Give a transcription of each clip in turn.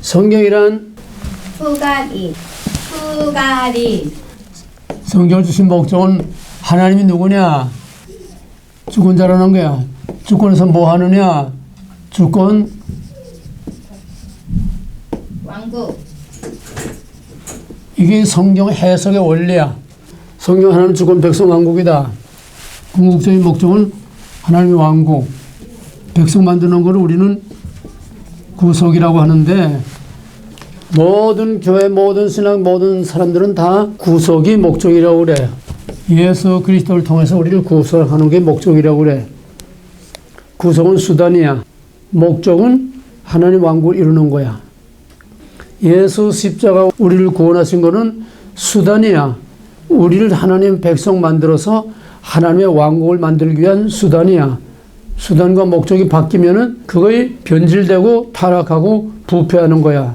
성경이란 후가리 성경을 주신 목적은 하나님이 누구냐? 주권자라는 거야. 주권에서 뭐 하느냐? 주권 왕국 이게 성경 해석의 원리야. 성경 하나님 주권 백성 왕국이다. 궁극적인 목적은 하나님의 왕국. 백성 만드는 걸 우리는 구속이라고 하는데 모든 교회, 모든 신앙, 모든 사람들은 다 구속이 목적이라고 그래. 예수 그리스도를 통해서 우리를 구속하는 게 목적이라고 그래. 구속은 수단이야. 목적은 하나님 왕국을 이루는 거야. 예수 십자가 우리를 구원하신 거는 수단이야. 우리를 하나님 백성 만들어서 하나님의 왕국을 만들기 위한 수단이야. 수단과 목적이 바뀌면은 그거에 변질되고 타락하고 부패하는 거야.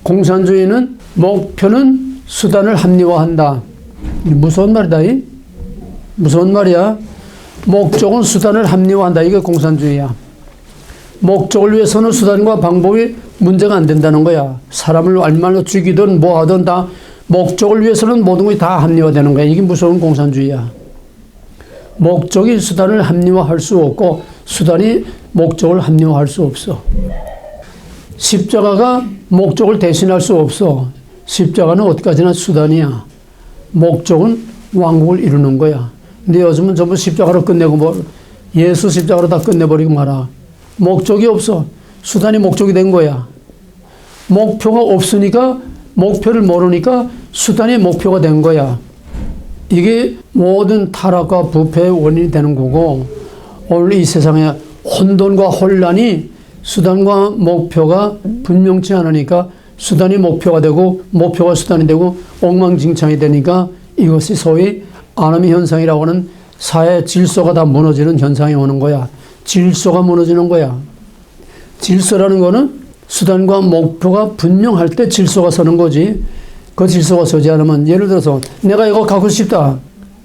공산주의는 목표는 수단을 합리화한다. 무서운 말이다. 무서운 말이야. 목적은 수단을 합리화한다. 이게 공산주의야. 목적을 위해서는 수단과 방법이 문제가 안 된다는 거야. 사람을 얼마나 죽이든 뭐 하든 다 목적을 위해서는 모든 것이 다 합리화되는 거야. 이게 무서운 공산주의야. 목적이 수단을 합리화할 수 없고 수단이 목적을 합리화할 수 없어. 십자가가 목적을 대신할 수 없어. 십자가는 어디까지나 수단이야. 목적은 왕국을 이루는 거야. 근데 요즘은 전부 십자가로 끝내고 뭐 예수 십자가로 다 끝내버리고 말아. 목적이 없어. 수단이 목적이 된 거야. 목표가 없으니까 목표를 모르니까 수단이 목표가 된 거야. 이게 모든 타락과 부패의 원인이 되는 거고 오늘 이 세상에 혼돈과 혼란이 수단과 목표가 분명치 않으니까 수단이 목표가 되고 목표가 수단이 되고 엉망진창이 되니까 이것이 소위 아노미 현상이라고 하는 사회 질서가 다 무너지는 현상이 오는 거야. 질서가 무너지는 거야. 질서라는 거는 수단과 목표가 분명할 때 질서가 서는 거지. 그 질서가 서지 않으면 예를 들어서 내가 이거 갖고 싶다.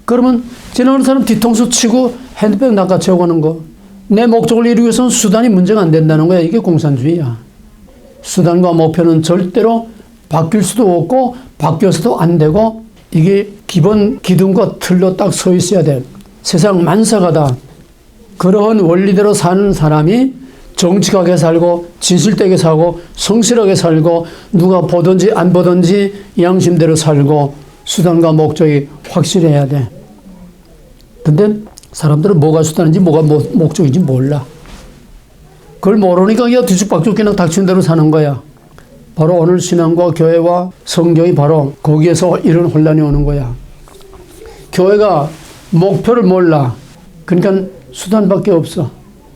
그러면 지나가는 사람 뒤통수 치고 핸드백 낚아채우고 하는 거. 내 목적을 이루기 위해서는 수단이 문제가 안 된다는 거야. 이게 공산주의야. 수단과 목표는 절대로 바뀔 수도 없고 바뀌어서도 안 되고 이게 기본 기둥과 틀로 딱 서 있어야 돼. 세상 만사가다. 그러한 원리대로 사는 사람이 정직하게 살고 진실되게 살고 성실하게 살고 누가 보든지 안 보든지 양심대로 살고 수단과 목적이 확실해야 돼. 근데 사람들은 뭐가 수단인지 뭐가 목적인지 몰라. 그걸 모르니까 그냥 뒤죽박죽 그냥 닥친 대로 사는 거야. 바로 오늘 신앙과 교회와 성경이 바로 거기에서 이런 혼란이 오는 거야. 교회가 목표를 몰라. 그러니까 수단밖에 없어.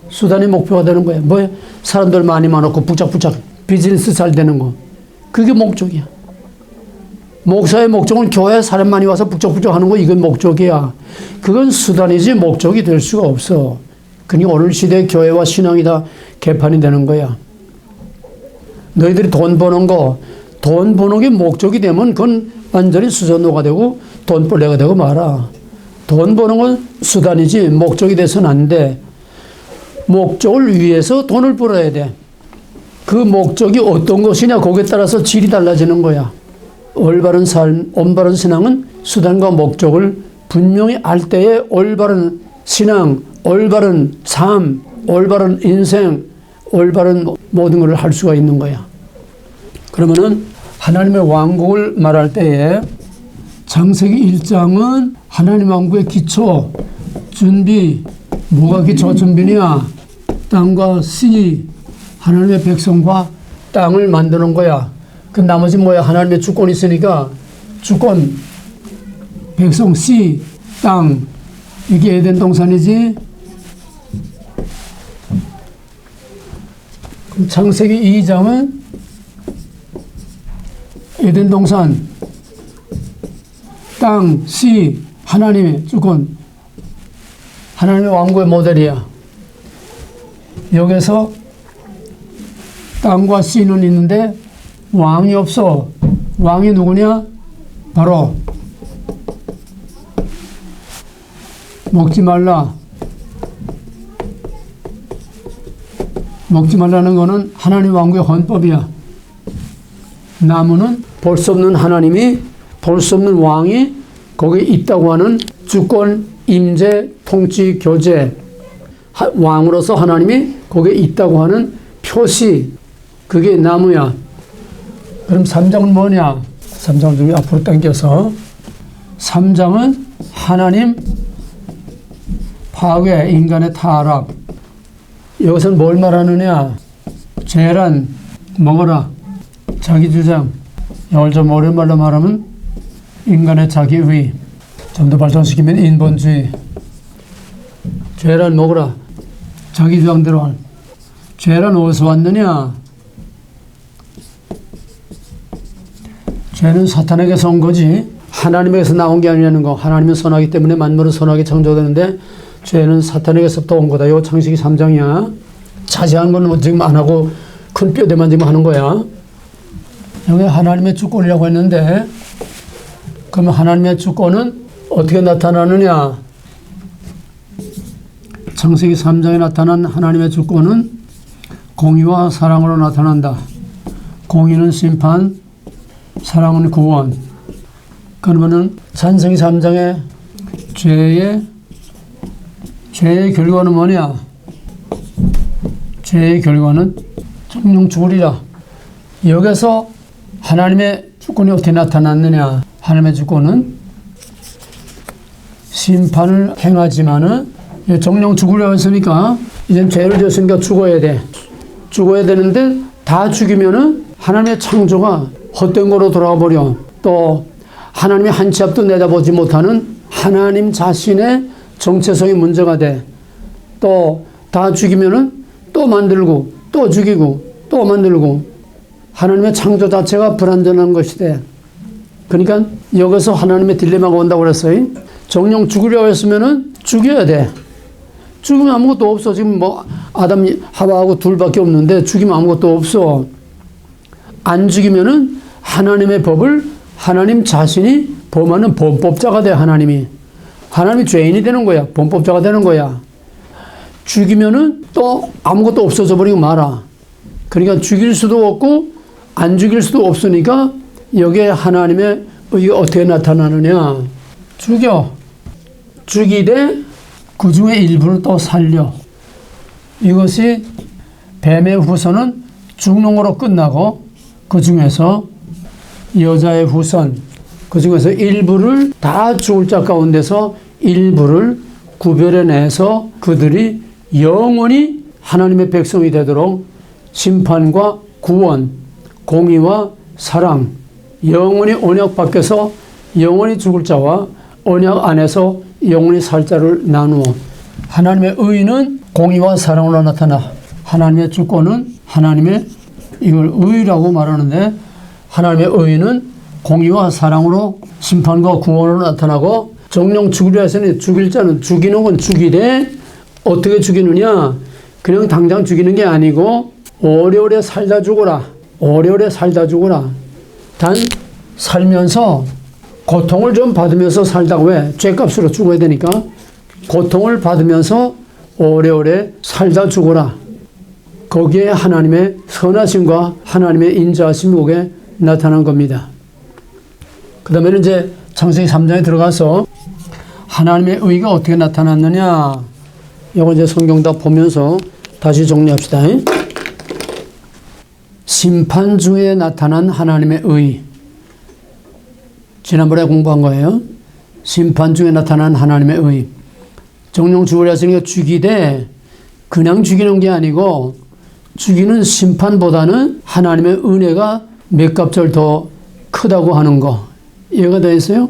수단이 목표가 되는 거야. 뭐야? 사람들 많이 많고 부착부착 비즈니스 잘 되는 거. 그게 목적이야. 목사의 목적은 교회에 사람 많이 와서 북적북적 하는 거 이건 목적이야. 그건 수단이지 목적이 될 수가 없어. 그러니까 오늘 시대의 교회와 신앙이 다 개판이 되는 거야. 너희들이 돈 버는 거, 돈 버는 게 목적이 되면 그건 완전히 수선호가 되고 돈벌레가 되고 말아. 돈 버는 건 수단이지 목적이 돼서는 안 돼. 목적을 위해서 돈을 벌어야 돼. 그 목적이 어떤 것이냐 거기에 따라서 질이 달라지는 거야. 올바른 삶, 올바른 신앙은 수단과 목적을 분명히 알 때에 올바른 신앙, 올바른 삶, 올바른 인생, 올바른 모든 것을 할 수가 있는 거야. 그러면은 하나님의 왕국을 말할 때에 창세기 1장은 하나님 왕국의 기초, 준비, 뭐가 기초 준비냐? 땅과 씨, 하나님의 백성과 땅을 만드는 거야. 그 나머지 뭐야? 하나님의 주권이 있으니까 주권, 백성, 씨, 땅. 이게 에덴 동산이지? 그럼 창세기 2장은 에덴 동산, 땅, 씨, 하나님의 주권, 하나님의 왕국의 모델이야. 여기서 땅과 씨는 있는데 왕이 없어. 왕이 누구냐? 바로 먹지 말라. 먹지 말라는 거는 하나님 왕국의 헌법이야. 나무는 볼 수 없는 하나님이, 볼 수 없는 왕이 거기에 있다고 하는 주권, 임재, 통치, 교제, 왕으로서 하나님이 거기에 있다고 하는 표시, 그게 나무야. 그럼 3장은 뭐냐? 3장을 좀 앞으로 당겨서 3장은 하나님 파괴, 인간의 타락. 여기서는 뭘 말하느냐? 죄란, 먹어라, 자기 주장. 이걸 좀 오랜말로 말하면 인간의 자기의, 좀 더 발전시키면 인본주의. 죄란 먹어라, 자기 주장대로 할. 죄란 어디서 왔느냐? 죄는 사탄에게서 온 거지. 하나님에게서 나온 게 아니라는 거. 하나님은 선하기 때문에 만물은 선하게 창조되는데 죄는 사탄에게서부터 온 거다. 이거 창세기 3장이야. 자세한 건 지금 안 하고 큰 뼈대만 지금 하는 거야. 여기 하나님의 주권이라고 했는데, 그러면 하나님의 주권은 어떻게 나타나느냐? 창세기 3장에 나타난 하나님의 주권은 공의와 사랑으로 나타난다. 공의는 심판, 사랑은 구원. 그러면은 창세기 3장의 죄의 결과는 뭐냐? 죄의 결과는 정령 죽으리라. 여기서 하나님의 주권이 어떻게 나타났느냐? 하나님의 주권은 심판을 행하지만은 정령 죽으려고 했으니까 이젠 죄를 지었으니까 죽어야 돼. 죽어야 되는데 다 죽이면은 하나님의 창조가 헛된 거로 돌아가 버려. 또 하나님의 한 치 앞도 내다보지 못하는 하나님 자신의 정체성이 문제가 돼. 또 다 죽이면은 또 만들고 또 죽이고 또 만들고 하나님의 창조 자체가 불완전한 것이 돼. 그러니까 여기서 하나님의 딜레마가 온다고 그랬어요. 정령 죽으려고 했으면은 죽여야 돼. 죽으면 아무것도 없어. 지금 뭐 아담 하와하고 둘밖에 없는데 죽이면 아무것도 없어. 안 죽이면은 하나님의 법을 하나님 자신이 범하는 범법자가 돼. 하나님이 죄인이 되는 거야. 범법자가 되는 거야. 죽이면은 또 아무것도 없어져 버리고 말아. 그러니까 죽일 수도 없고 안 죽일 수도 없으니까 여기에 하나님의 의가 어떻게 나타나느냐? 죽이되 그 중에 일부를 또 살려. 이것이 뱀의 후손은 죽농으로 끝나고 그 중에서 여자의 후손, 그 중에서 일부를 다 죽을 자 가운데서 일부를 구별해내서 그들이 영원히 하나님의 백성이 되도록 심판과 구원, 공의와 사랑, 영원히 언약 밖에서 영원히 죽을 자와 언약 안에서 영원히 살 자를 나누어. 하나님의 의는 공의와 사랑으로 나타나. 하나님의 주권은 하나님의, 이걸 의라고 말하는데, 하나님의 의는 공의와 사랑으로 심판과 구원으로 나타나고, 정령 죽으려 해서는 죽일 자는 죽이는 건 죽이되, 어떻게 죽이느냐? 그냥 당장 죽이는 게 아니고 오래오래 살다 죽어라. 오래오래 살다 죽어라. 단 살면서 고통을 좀 받으면서 살다가, 왜? 죄값으로 죽어야 되니까 고통을 받으면서 오래오래 살다 죽어라. 거기에 하나님의 선하심과 하나님의 인자하심이 거기에 나타난 겁니다. 그 다음에는 이제 창세기 3장에 들어가서 하나님의 의가 어떻게 나타났느냐, 이거 이제 성경 다 보면서 다시 정리합시다. 심판 중에 나타난 하나님의 의. 지난번에 공부한 거예요. 심판 중에 나타난 하나님의 의. 정령 죽으려 했으니까 죽이되, 그냥 죽이는 게 아니고 죽이는 심판보다는 하나님의 은혜가 몇 값절 더 크다고 하는 거. 이해가 되겠어요?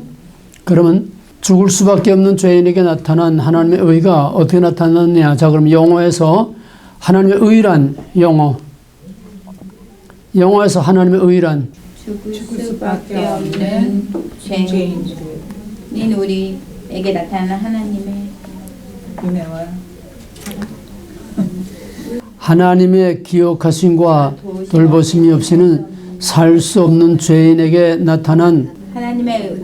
그러면 죽을 수밖에 없는 죄인에게 나타난 하나님의 의가 어떻게 나타났느냐. 자, 그럼 영어에서 하나님의 의란, 영어에서 하나님의 의란 죽을 수밖에 없는 죄인인 우리에게 나타나는 하나님의 은혜와 하나님의 기억하심과 돌보심이 없이는 살 수 없는 죄인에게 나타난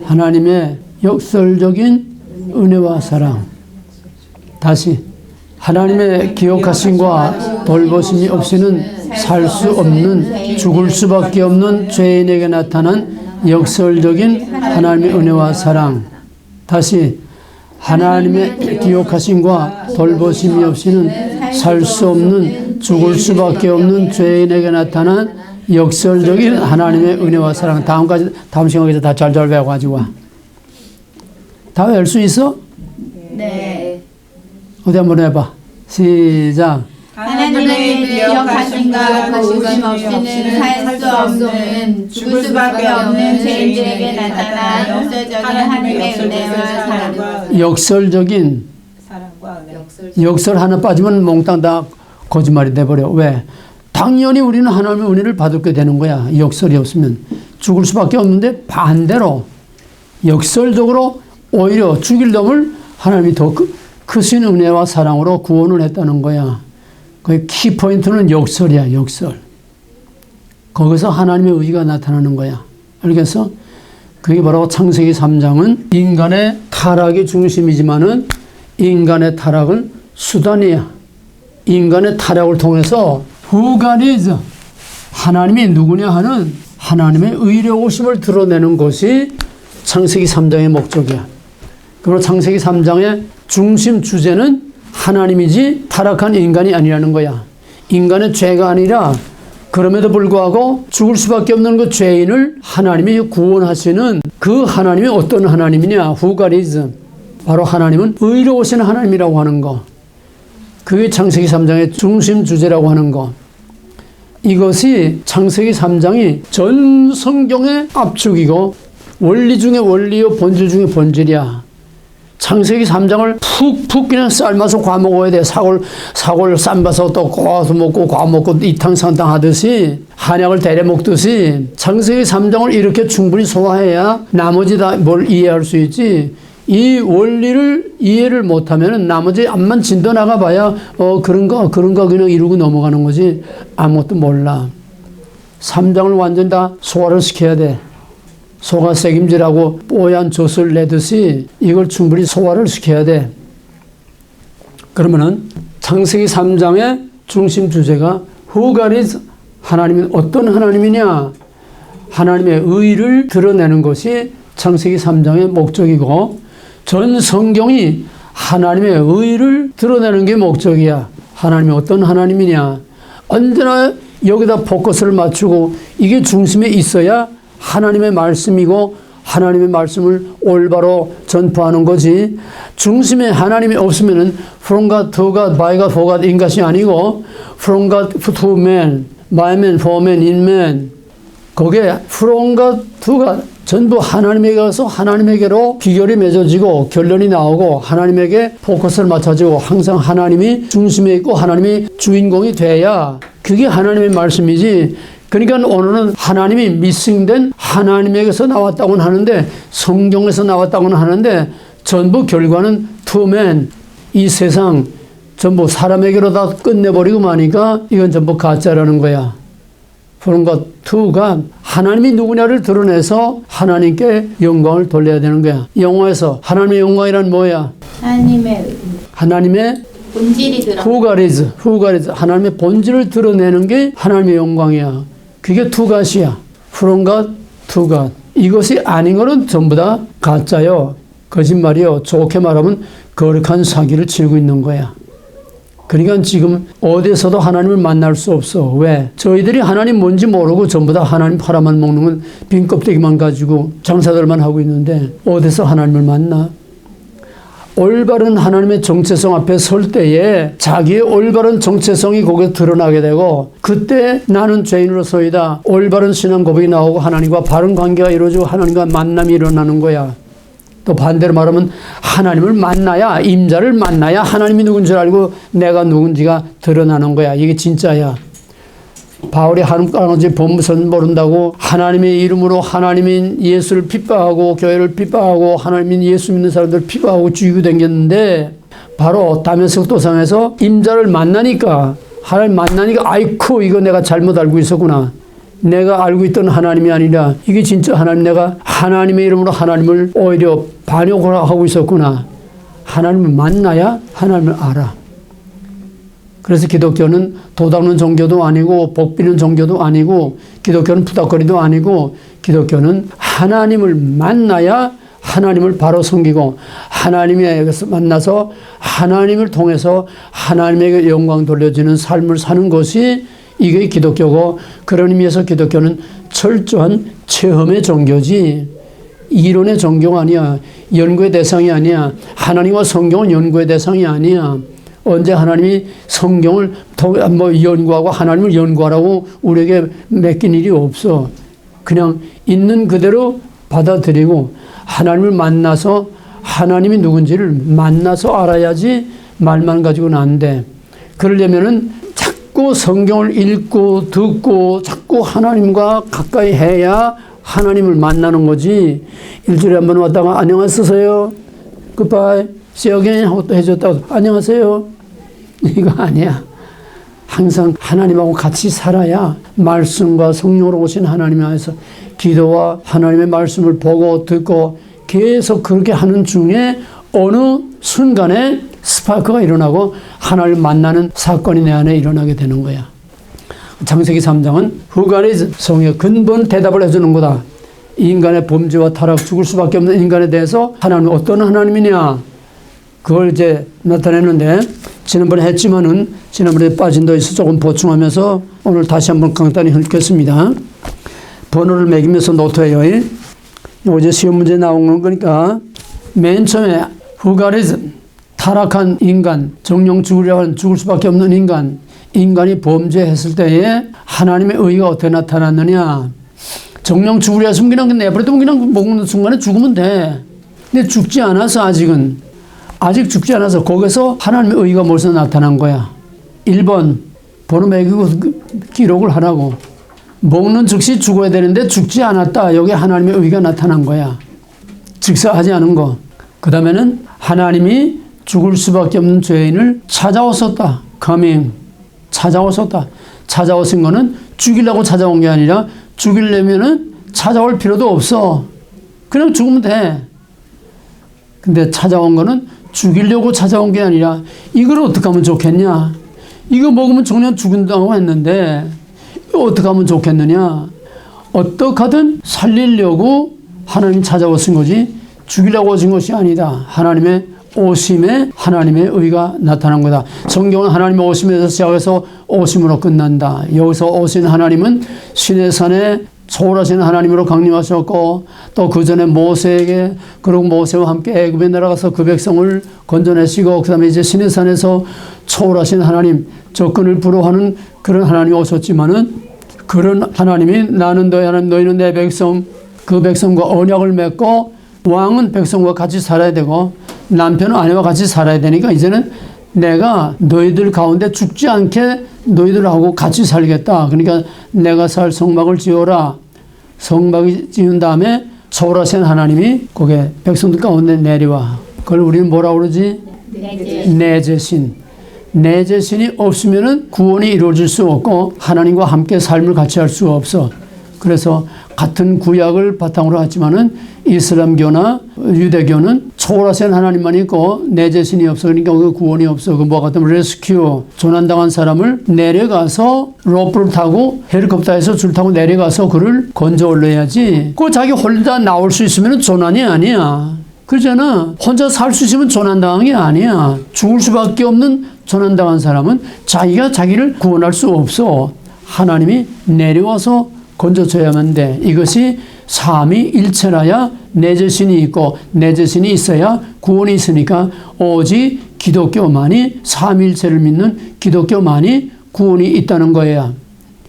하나님의 역설적인 은혜와 사랑. 다시, 하나님의 기억하심과 돌보심이 없이는 살 수 없는 죽을 수밖에 없는 죄인에게 나타난 역설적인 하나님의 은혜와 사랑. 다시 하나님의 기억하심과 돌보심이 없이는 살 수 없는 죽을 수밖에 없는 죄인에게 나타난 역설적인 하나님의 은혜와 사랑. 다음 시간에 다 잘 배워가지고 와. 다 외울 수 있어? 네. 어디 한번 해봐. 시작. 하나님의 기억하심과 도우심 없이는 살 수 없는 죽을 수밖에 없는 죄인들에게 나타난 역설적인 하나님의 은혜와 사랑. 역설적인 사랑과 은혜. 역설 하나 빠지면 몽땅 다 거짓말이 돼버려. 왜? 당연히 우리는 하나님의 은혜를 받게 되는 거야. 역설이 없으면 죽을 수밖에 없는데 반대로 역설적으로 오히려 죽일 놈을 하나님이 더 크신 은혜와 사랑으로 구원을 했다는 거야. 그 키포인트는 역설이야. 역설. 거기서 하나님의 의지가 나타나는 거야. 알겠어? 그게 바로 창세기 3장은 인간의 타락이 중심이지만은 인간의 타락은 수단이야. 인간의 타락을 통해서 후가리즈 하나님이 누구냐 하는 하나님의 의로우심을 드러내는 것이 창세기 3장의 목적이야. 그리고 창세기 3장의 중심 주제는 하나님이지 타락한 인간이 아니라는 거야. 인간의 죄가 아니라 그럼에도 불구하고 죽을 수밖에 없는 그 죄인을 하나님이 구원하시는 그 하나님이 어떤 하나님이냐? 후가리즈. 바로 하나님은 의로우신 하나님이라고 하는 거. 그게 창세기 3장의 중심 주제라고 하는 거. 이것이 창세기 3장이 전 성경의 압축이고 원리 중에 원리요 본질 중에 본질이야. 창세기 3장을 푹푹 그냥 삶아서 과먹어야 돼. 사골 삶아서 또 구워서 먹고 과먹고 이탕산탕 하듯이 한약을 대려 먹듯이 창세기 3장을 이렇게 충분히 소화해야 나머지 다 뭘 이해할 수 있지. 이 원리를 이해를 못하면 나머지 앞만 진도 나가봐야 그런가 그냥 이루고 넘어가는 거지 아무것도 몰라. 3장을 완전 다 소화를 시켜야 돼. 소가 새김질하고 뽀얀 젖을 내듯이 이걸 충분히 소화를 시켜야 돼. 그러면은 창세기 3장의 중심 주제가 후가리즈 하나님은 어떤 하나님이냐? 하나님의 의를 드러내는 것이 창세기 3장의 목적이고 전 성경이 하나님의 의를 드러내는 게 목적이야. 하나님이 어떤 하나님이냐? 언제나 여기다 포커스를 맞추고 이게 중심에 있어야 하나님의 말씀이고 하나님의 말씀을 올바로 전파하는 거지. 중심에 하나님이 없으면은 from God to God, by God, for God 인 것이 아니고 from God to man, by man, for man, in man. 거기에 from God to God 전부 하나님에게 가서 하나님에게로 비결이 맺어지고 결론이 나오고 하나님에게 포커스를 맞춰지고 항상 하나님이 중심에 있고 하나님이 주인공이 돼야 그게 하나님의 말씀이지. 그러니까 오늘은 하나님이 미싱된 하나님에게서 나왔다고는 하는데 성경에서 나왔다고는 하는데 전부 결과는 to man, 이 세상 전부 사람에게로 다 끝내버리고 마니까 이건 전부 가짜라는 거야. 그런 것 투가 하나님이 누구냐를 드러내서 하나님께 영광을 돌려야 되는 거야. 영어에서 하나님의 영광이란 뭐야? 하나님의 본질이 들어. 후가리즈 하나님의 본질을 드러내는 게 하나님의 영광이야. 그게 투갓이야. From God to God. 이것이 아닌 거는 전부 다 가짜요. 거짓말이요. 좋게 말하면 거룩한 사기를 치고 있는 거야. 그러니까 지금 어디서도 하나님을 만날 수 없어. 왜? 저희들이 하나님 뭔지 모르고 전부 다 하나님 팔아만 먹는 건 빈 껍데기만 가지고 장사들만 하고 있는데 어디서 하나님을 만나? 올바른 하나님의 정체성 앞에 설 때에 자기의 올바른 정체성이 거기에 드러나게 되고 그때 나는 죄인으로서이다. 올바른 신앙 고백이 나오고 하나님과 바른 관계가 이루어지고 하나님과 만남이 일어나는 거야. 또 반대로 말하면 하나님을 만나야 임자를 만나야 하나님이 누군지 알고 내가 누군지가 드러나는 거야. 이게 진짜야. 바울이 하나님까지 법무선 모른다고 하나님의 이름으로 하나님인 예수를 핍박하고 교회를 핍박하고 하나님인 예수 믿는 사람들 핍박하고 죽이고 다녔는데 바로 다메섹 도상에서 임자를 만나니까 하나님 만나니까 아이쿠 이거 내가 잘못 알고 있었구나. 내가 알고 있던 하나님이 아니라 이게 진짜 하나님 내가 하나님의 이름으로 하나님을 오히려 반역을 하고 있었구나. 하나님을 만나야 하나님을 알아. 그래서 기독교는 도닦는 종교도 아니고 복비는 종교도 아니고 기독교는 푸닥거리도 아니고 기독교는 하나님을 만나야 하나님을 바로 섬기고 하나님에게서 만나서 하나님을 통해서 하나님에게 영광 돌려주는 삶을 사는 것이 이게 기독교고, 그런 의미에서 기독교는 철저한 체험의 종교지 이론의 종교가 아니야. 연구의 대상이 아니야. 하나님과 성경은 연구의 대상이 아니야. 언제 하나님이 성경을 연구하고 하나님을 연구하라고 우리에게 맡긴 일이 없어. 그냥 있는 그대로 받아들이고 하나님을 만나서 하나님이 누군지를 만나서 알아야지 말만 가지고는 안 돼. 그러려면은 자꾸 성경을 읽고 듣고 자꾸 하나님과 가까이 해야 하나님을 만나는 거지. 일주일에 한 번 왔다가 안녕하세요, 굿바이, see you again 하고 또 해줬다고 안녕하세요, 이거 아니야. 항상 하나님하고 같이 살아야 말씀과 성령으로 오신 하나님 안에서 기도와 하나님의 말씀을 보고 듣고 계속 그렇게 하는 중에 어느 순간에 스파크가 일어나고 하나님을 만나는 사건이 내 안에 일어나게 되는 거야. 창세기 3장은 후가리 성의 근본 대답을 해주는 거다. 인간의 범죄와 타락, 죽을 수밖에 없는 인간에 대해서 하나님은 어떤 하나님이냐, 그걸 이제 나타내는데, 지난번에 했지만은 지난번에 빠진 데 있어 조금 보충하면서 오늘 다시 한번 간단히 읽겠습니다. 번호를 매기면서 노트해요. 이거 이제 시험 문제 나오는 거니까. 맨 처음에 후가리즘, 타락한 인간, 정령 죽을 수밖에 없는 인간, 인간이 범죄했을 때에 하나님의 의가 어떻게 나타났느냐. 정령 죽으려 했으면 그냥 내버려두면 그냥 먹는 순간에 죽으면 돼. 근데 죽지 않아서 아직 죽지 않아서 거기서 하나님의 의가 벌써 나타난 거야. 1번 번호 매기고 기록을 하라고. 먹는 즉시 죽어야 되는데 죽지 않았다. 여기 하나님의 의가 나타난 거야. 즉사하지 않은 거. 그 다음에는 하나님이 죽을 수밖에 없는 죄인을 찾아오셨다. coming. 찾아오셨다. 찾아오신 거는 죽이려고 찾아온 게 아니라 죽이려면은 찾아올 필요도 없어. 그냥 죽으면 돼. 근데 찾아온 거는 죽이려고 찾아온 게 아니라 이걸 어떻게 하면 좋겠냐. 이거 먹으면 정녕 죽는다고 했는데 이거 어떻게 하면 좋겠느냐. 어떻게 하든 살리려고 하나님 찾아오신 거지 죽이려고 오신 것이 아니다. 하나님의 오심에 하나님의 의가 나타난 거다. 성경은 하나님의 오심에서 시작해서 오심으로 끝난다. 여기서 오신 하나님은 시내산에 초월하신 하나님으로 강림하셨고, 또 그 전에 모세에게, 그리고 모세와 함께 애굽에 내려가서 그 백성을 건져내시고, 그 다음에 이제 시내산에서 초월하신 하나님, 접근을 불허하는 그런 하나님이 오셨지만은, 그런 하나님이 나는 너희 하나님, 너희는 내 백성, 그 백성과 언약을 맺고, 왕은 백성과 같이 살아야 되고, 남편은 아내와 같이 살아야 되니까, 이제는 내가 너희들 가운데 죽지 않게 너희들하고 같이 살겠다. 그러니까 내가 살 성막을 지어라. 성막이 지은 다음에 초월하신 하나님이 거기에 백성들 가운데 내려와. 그걸 우리는 뭐라고 그러지? 내재신. 내재신이 없으면은 구원이 이루어질 수 없고 하나님과 함께 삶을 같이 할 수가 없어. 그래서 같은 구약을 바탕으로 하지만은 이슬람교나 유대교는 초월하신 하나님만 있고 내재신이 없어. 그러니까 그 구원이 없어. 그 뭐 같은 레스큐, 조난당한 사람을 내려가서 로프를 타고 헬리콥터에서 줄 타고 내려가서 그를 건져 올려야지. 그 자기 혼자 나올 수 있으면 조난이 아니야. 그러잖아. 혼자 살 수 있으면 조난당한 게 아니야. 죽을 수밖에 없는 조난당한 사람은 자기가 자기를 구원할 수 없어. 하나님이 내려와서 건져줘야만 돼. 이것이 삼위일체라야 내 자신이 있고 내 자신이 있어야 구원이 있으니까 오직 기독교만이 삼위일체를 믿는 기독교만이 구원이 있다는 거야.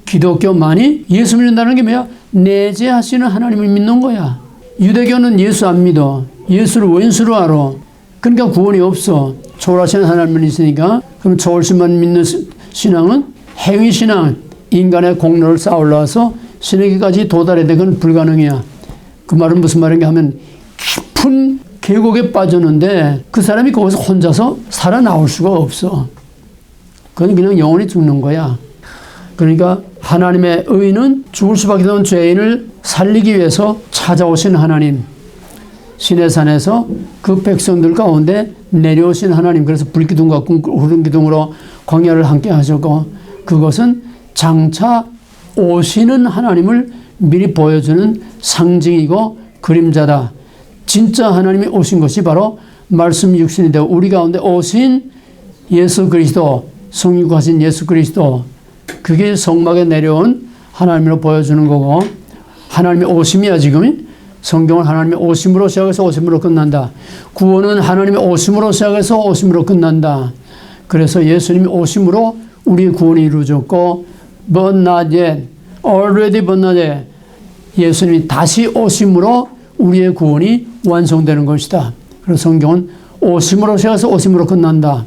기독교만이 예수 믿는다는 게 뭐야? 내재하시는 하나님을 믿는 거야. 유대교는 예수 안 믿어. 예수를 원수로 알아. 그러니까 구원이 없어. 초월하시는 하나님은 있으니까. 그럼 초월신만 믿는 신앙은 행위신앙, 인간의 공로를 쌓아 올라와서 신에게까지 도달해야 돼. 그건 불가능이야. 그 말은 무슨 말인가 하면 깊은 계곡에 빠졌는데 그 사람이 거기서 혼자서 살아나올 수가 없어. 그건 그냥 영원히 죽는 거야. 그러니까 하나님의 의는 죽을 수밖에 없는 죄인을 살리기 위해서 찾아오신 하나님. 시내산에서 그 백성들 가운데 내려오신 하나님, 그래서 불기둥과 구름기둥으로 광야를 함께 하셨고, 그것은 장차 오시는 하나님을 미리 보여주는 상징이고 그림자다. 진짜 하나님이 오신 것이 바로 말씀 육신이 되어 우리 가운데 오신 예수 그리스도, 성육하신 예수 그리스도, 그게 성막에 내려온 하나님으로 보여주는 거고, 하나님의 오심이야. 지금 성경은 하나님의 오심으로 시작해서 오심으로 끝난다. 구원은 하나님의 오심으로 시작해서 오심으로 끝난다. 그래서 예수님이 오심으로 우리의 구원이 이루어졌고, but not yet, already but not yet, 예수님이 다시 오심으로 우리의 구원이 완성되는 것이다. 그래서 성경은 오심으로 시작해서 오심으로 끝난다.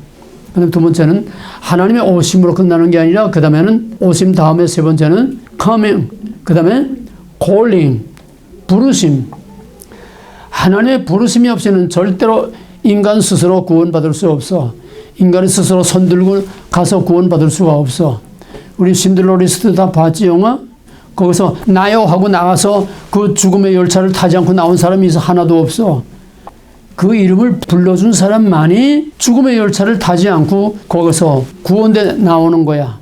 그다음 두 번째는 하나님의 오심으로 끝나는 게 아니라, 그 다음에는 오심 다음에 세 번째는 coming, 그 다음에 calling, 부르심. 하나님의 부르심이 없이는 절대로 인간 스스로 구원받을 수 없어. 인간이 스스로 손들고 가서 구원받을 수가 없어. 우리 신들러 리스트 다 봤지, 영화? 거기서 나요 하고 나가서 그 죽음의 열차를 타지 않고 나온 사람이 하나도 없어. 그 이름을 불러준 사람만이 죽음의 열차를 타지 않고 거기서 구원대 나오는 거야.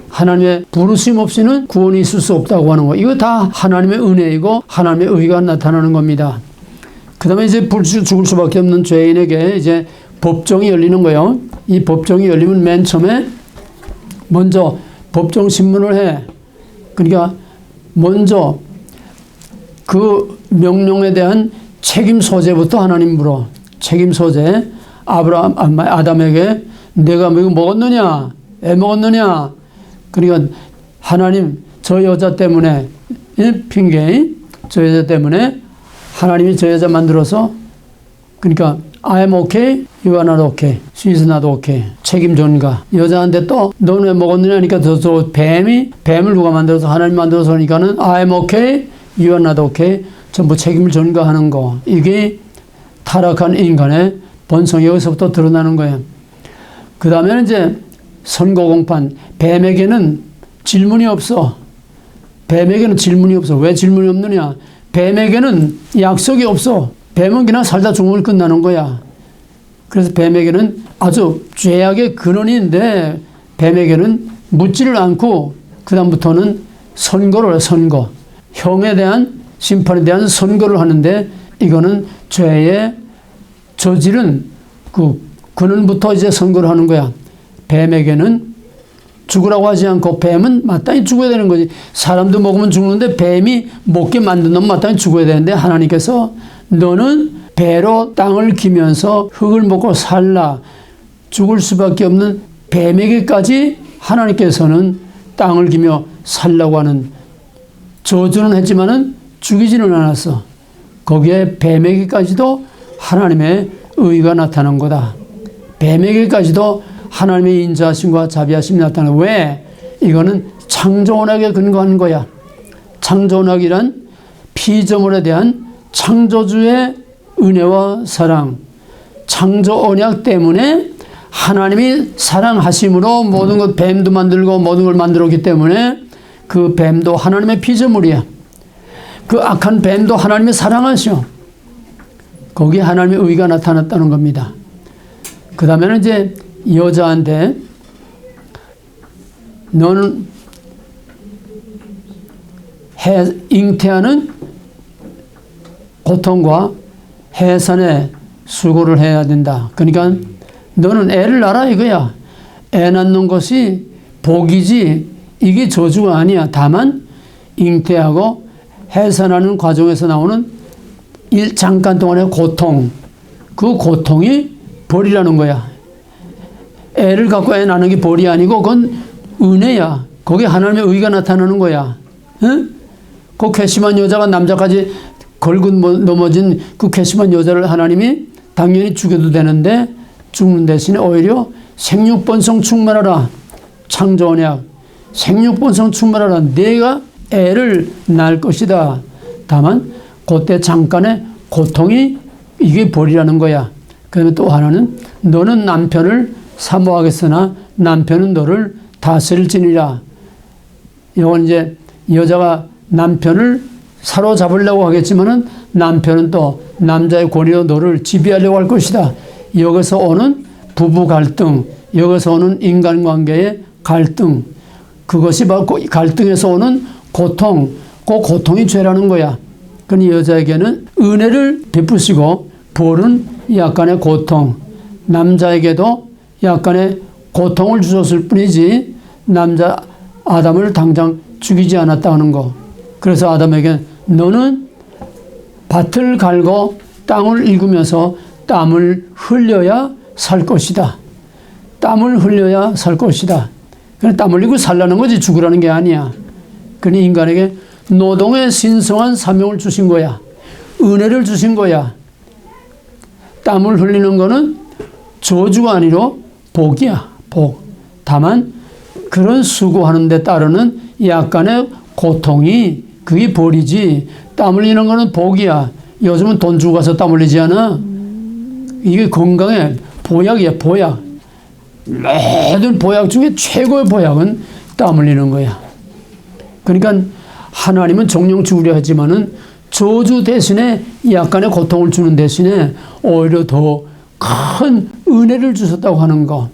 하나님의 부르심 없이는 구원이 있을 수 없다고 하는 거야. 이거 다 하나님의 은혜이고 하나님의 의가 나타나는 겁니다. 그 다음에 이제 죽을 수밖에 없는 죄인에게 이제 법정이 열리는 거예요. 이 법정이 열리면 맨 처음에 먼저 법정 신문을 해. 그러니까 먼저 그 명령에 대한 책임 소재부터 하나님 물어. 책임 소재. 아담에게 내가 뭐 먹었느냐? 애 먹었느냐? 그러니까 하나님 저 여자 때문에, 핑계, 저 여자 때문에 하나님이 저 여자 만들어서, 그러니까 I am okay, you are not okay, she is not okay. 책임 전가. 여자한테 또 너는 왜 먹었느냐 하니까 저 뱀을 누가 만들어서 하나님 만들어서 하니까는 I am okay, you are not okay. 전부 책임을 전가하는 거. 이게 타락한 인간의 본성이 여기서부터 드러나는 거예요. 그 다음에는 이제 선고공판. 뱀에게는 질문이 없어. 뱀에게는 질문이 없어. 왜 질문이 없느냐? 뱀에게는 약속이 없어. 뱀은 그냥 살다 죽으면 끝나는 거야. 그래서 뱀에게는 아주 죄악의 근원인데, 뱀에게는 묻지를 않고 그 다음부터는 선고를 해. 선고. 형에 대한 심판에 대한 선고를 하는데, 이거는 죄의 저지른 그 근원부터 이제 선고를 하는 거야. 뱀에게는 죽으라고 하지 않고 뱀은 마땅히 죽어야 되는 거지. 사람도 먹으면 죽는데 뱀이 먹게 만든 놈 마땅히 죽어야 되는데, 하나님께서 너는 배로 땅을 기면서 흙을 먹고 살라. 죽을 수밖에 없는 뱀에게까지 하나님께서는 땅을 기며 살라고 하는 저주는 했지만은 죽이지는 않았어. 거기에 뱀에게까지도 하나님의 의가 나타난 거다. 뱀에게까지도 하나님의 인자하심과 자비하심이 나타나. 왜? 이거는 창조언약에 근거한 거야. 창조언약이란 피조물에 대한 창조주의 은혜와 사랑, 창조언약 때문에 하나님이 사랑하심으로 모든 것, 뱀도 만들고 모든 걸 만들었기 때문에 그 뱀도 하나님의 피조물이야. 그 악한 뱀도 하나님이 사랑하셔. 거기에 하나님의 의가 나타났다는 겁니다. 그 다음에는 이제 여자한테 너는 잉태하는 고통과 해산의 수고를 해야 된다. 그러니까 너는 애를 낳아라 이거야. 애 낳는 것이 복이지 이게 저주가 아니야. 다만 잉태하고 해산하는 과정에서 나오는 잠깐 동안의 고통, 그 고통이 벌이라는 거야. 애를 갖고 애 낳는 게 벌이 아니고 그건 은혜야. 거기에 하나님의 의가 나타나는 거야. 응? 그 괘씸한 여자가 남자까지 걸고 넘어진 그 괘씸한 여자를 하나님이 당연히 죽여도 되는데 죽는 대신에 오히려 생육번성 충만하라. 창조언약. 생육번성 충만하라. 내가 애를 낳을 것이다. 다만 그때 잠깐의 고통이 이게 벌이라는 거야. 그 다음에 또 하나는 너는 남편을 사모하겠으나 남편은 너를 다스릴지니라. 이건 이제 여자가 남편을 사로잡으려고 하겠지만은 남편은 또 남자의 권위로 너를 지배하려고 할 것이다. 여기서 오는 부부 갈등, 여기서 오는 인간관계의 갈등, 그것이 바로 갈등에서 오는 고통, 그 고통이 죄라는 거야. 그러니 여자에게는 은혜를 베푸시고 벌은 약간의 고통, 남자에게도 약간의 고통을 주셨을 뿐이지 남자 아담을 당장 죽이지 않았다 하는 거. 그래서 아담에게 너는 밭을 갈고 땅을 일구면서 땀을 흘려야 살 것이다. 땀을 흘려야 살 것이다. 그냥 땀 흘리고 살라는 거지 죽으라는 게 아니야. 그러니 인간에게 노동의 신성한 사명을 주신 거야. 은혜를 주신 거야. 땀을 흘리는 거는 저주가 아니라 복이야. 복. 다만 그런 수고하는 데 따르는 약간의 고통이 그게 벌이지, 땀 흘리는 거는 복이야. 요즘은 돈 주고 가서 땀 흘리지 않아? 이게 건강에 보약이야. 보약. 모든 보약 중에 최고의 보약은 땀 흘리는 거야. 그러니까 하나님은 정령 죽으려 하지만은 저주 대신에 약간의 고통을 주는 대신에 오히려 더 큰 은혜를 주셨다고 하는 거.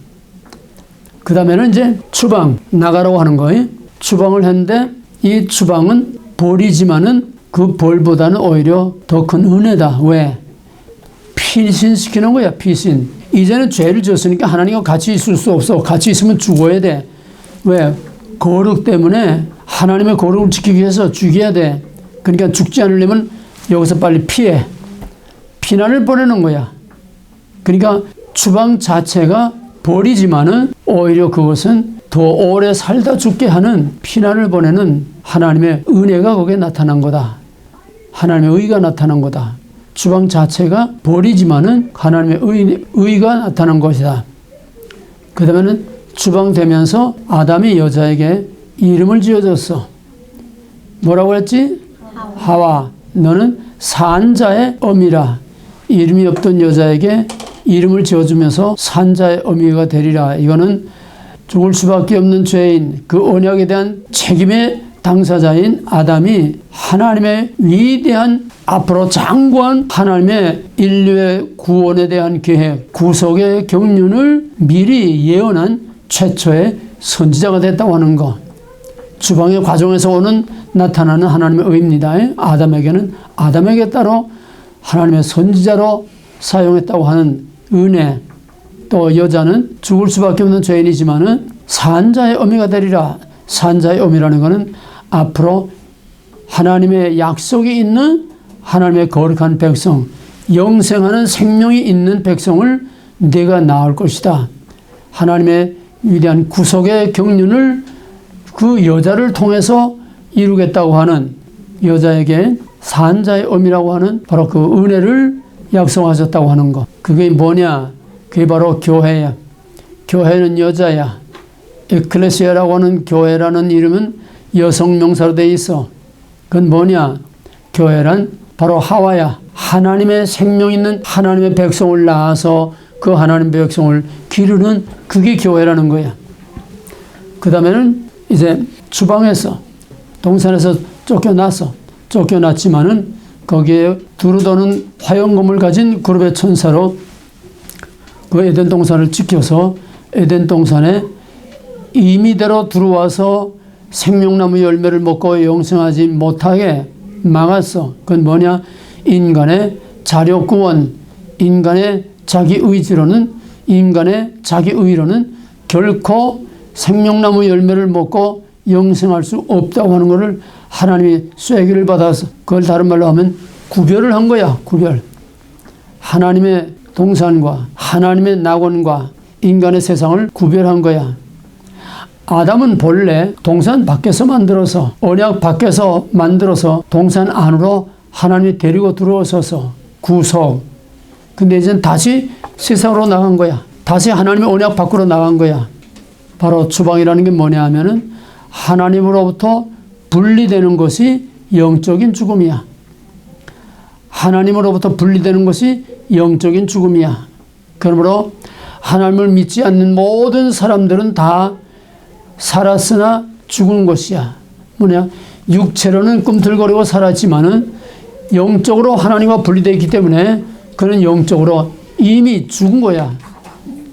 그 다음에는 이제 추방 나가라고 하는 거예요. 추방을 했는데 이 추방은 벌이지만은 그 벌보다는 오히려 더 큰 은혜다. 왜? 피신시키는 거야. 피신. 이제는 죄를 지었으니까 하나님과 같이 있을 수 없어. 같이 있으면 죽어야 돼. 왜? 거룩 때문에 하나님의 거룩을 지키기 위해서 죽여야 돼. 그러니까 죽지 않으려면 여기서 빨리 피해. 피난을 보내는 거야. 그러니까 추방 자체가 벌이지만은 오히려 그것은 더 오래 살다 죽게 하는 피난을 보내는 하나님의 은혜가 거기에 나타난 거다. 하나님의 의가 나타난 거다. 추방 자체가 벌이지만은 하나님의 의가 나타난 것이다. 그 다음에는 추방되면서 아담이 여자에게 이름을 지어줬어. 뭐라고 했지? 하와. 너는 산자의 어미라. 이름이 없던 여자에게 이름을 지어주면서 산자의 어미가 되리라. 이거는 죽을 수밖에 없는 죄인, 그 언약에 대한 책임의 당사자인 아담이 하나님의 위대한 앞으로 장구한 하나님의 인류의 구원에 대한 계획, 구속의 경륜을 미리 예언한 최초의 선지자가 됐다고 하는 것. 추방의 과정에서 오는 나타나는 하나님의 의입니다. 아담에게는 아담에게 따로 하나님의 선지자로 사용했다고 하는 은혜. 또 여자는 죽을 수밖에 없는 죄인이지만은 산자의 어미가 되리라. 산자의 어미라는 것은 앞으로 하나님의 약속이 있는 하나님의 거룩한 백성, 영생하는 생명이 있는 백성을 내가 낳을 것이다. 하나님의 위대한 구속의 경륜을 그 여자를 통해서 이루겠다고 하는, 여자에게 산자의 어미라고 하는 바로 그 은혜를 약속하셨다고 하는 것. 그게 뭐냐? 그게 바로 교회야. 교회는 여자야. 에클레시아라고 하는 교회라는 이름은 여성 명사로 되어 있어. 그건 뭐냐? 교회란 바로 하와야. 하나님의 생명 있는 하나님의 백성을 낳아서 그 하나님의 백성을 기르는 그게 교회라는 거야. 그 다음에는 이제 추방해서 동산에서 쫓겨났어. 쫓겨났지만은 거기에 두루도는 화영검을 가진 그룹의 천사로 그 에덴 동산을 지켜서 에덴 동산에 임의대로 들어와서 생명나무 열매를 먹고 영생하지 못하게 막았어. 그건 뭐냐? 인간의 자력구원, 인간의 자기 의지로는, 인간의 자기 의로는 결코 생명나무 열매를 먹고 영생할 수 없다고 하는 것을 하나님이 쐐기를 받아서, 그걸 다른 말로 하면 구별을 한 거야. 구별. 하나님의 동산과 하나님의 낙원과 인간의 세상을 구별한 거야. 아담은 본래 동산 밖에서 만들어서, 언약 밖에서 만들어서 동산 안으로 하나님이 데리고 들어오셔서 구속. 근데 이제는 다시 세상으로 나간 거야. 다시 하나님의 언약 밖으로 나간 거야. 바로 추방이라는 게 뭐냐 하면은 하나님으로부터 분리되는 것이 영적인 죽음이야. 하나님으로부터 분리되는 것이 영적인 죽음이야. 그러므로 하나님을 믿지 않는 모든 사람들은 다 살았으나 죽은 것이야. 뭐냐? 육체로는 꿈틀거리고 살았지만은 영적으로 하나님과 분리되어 있기 때문에 그는 영적으로 이미 죽은 거야.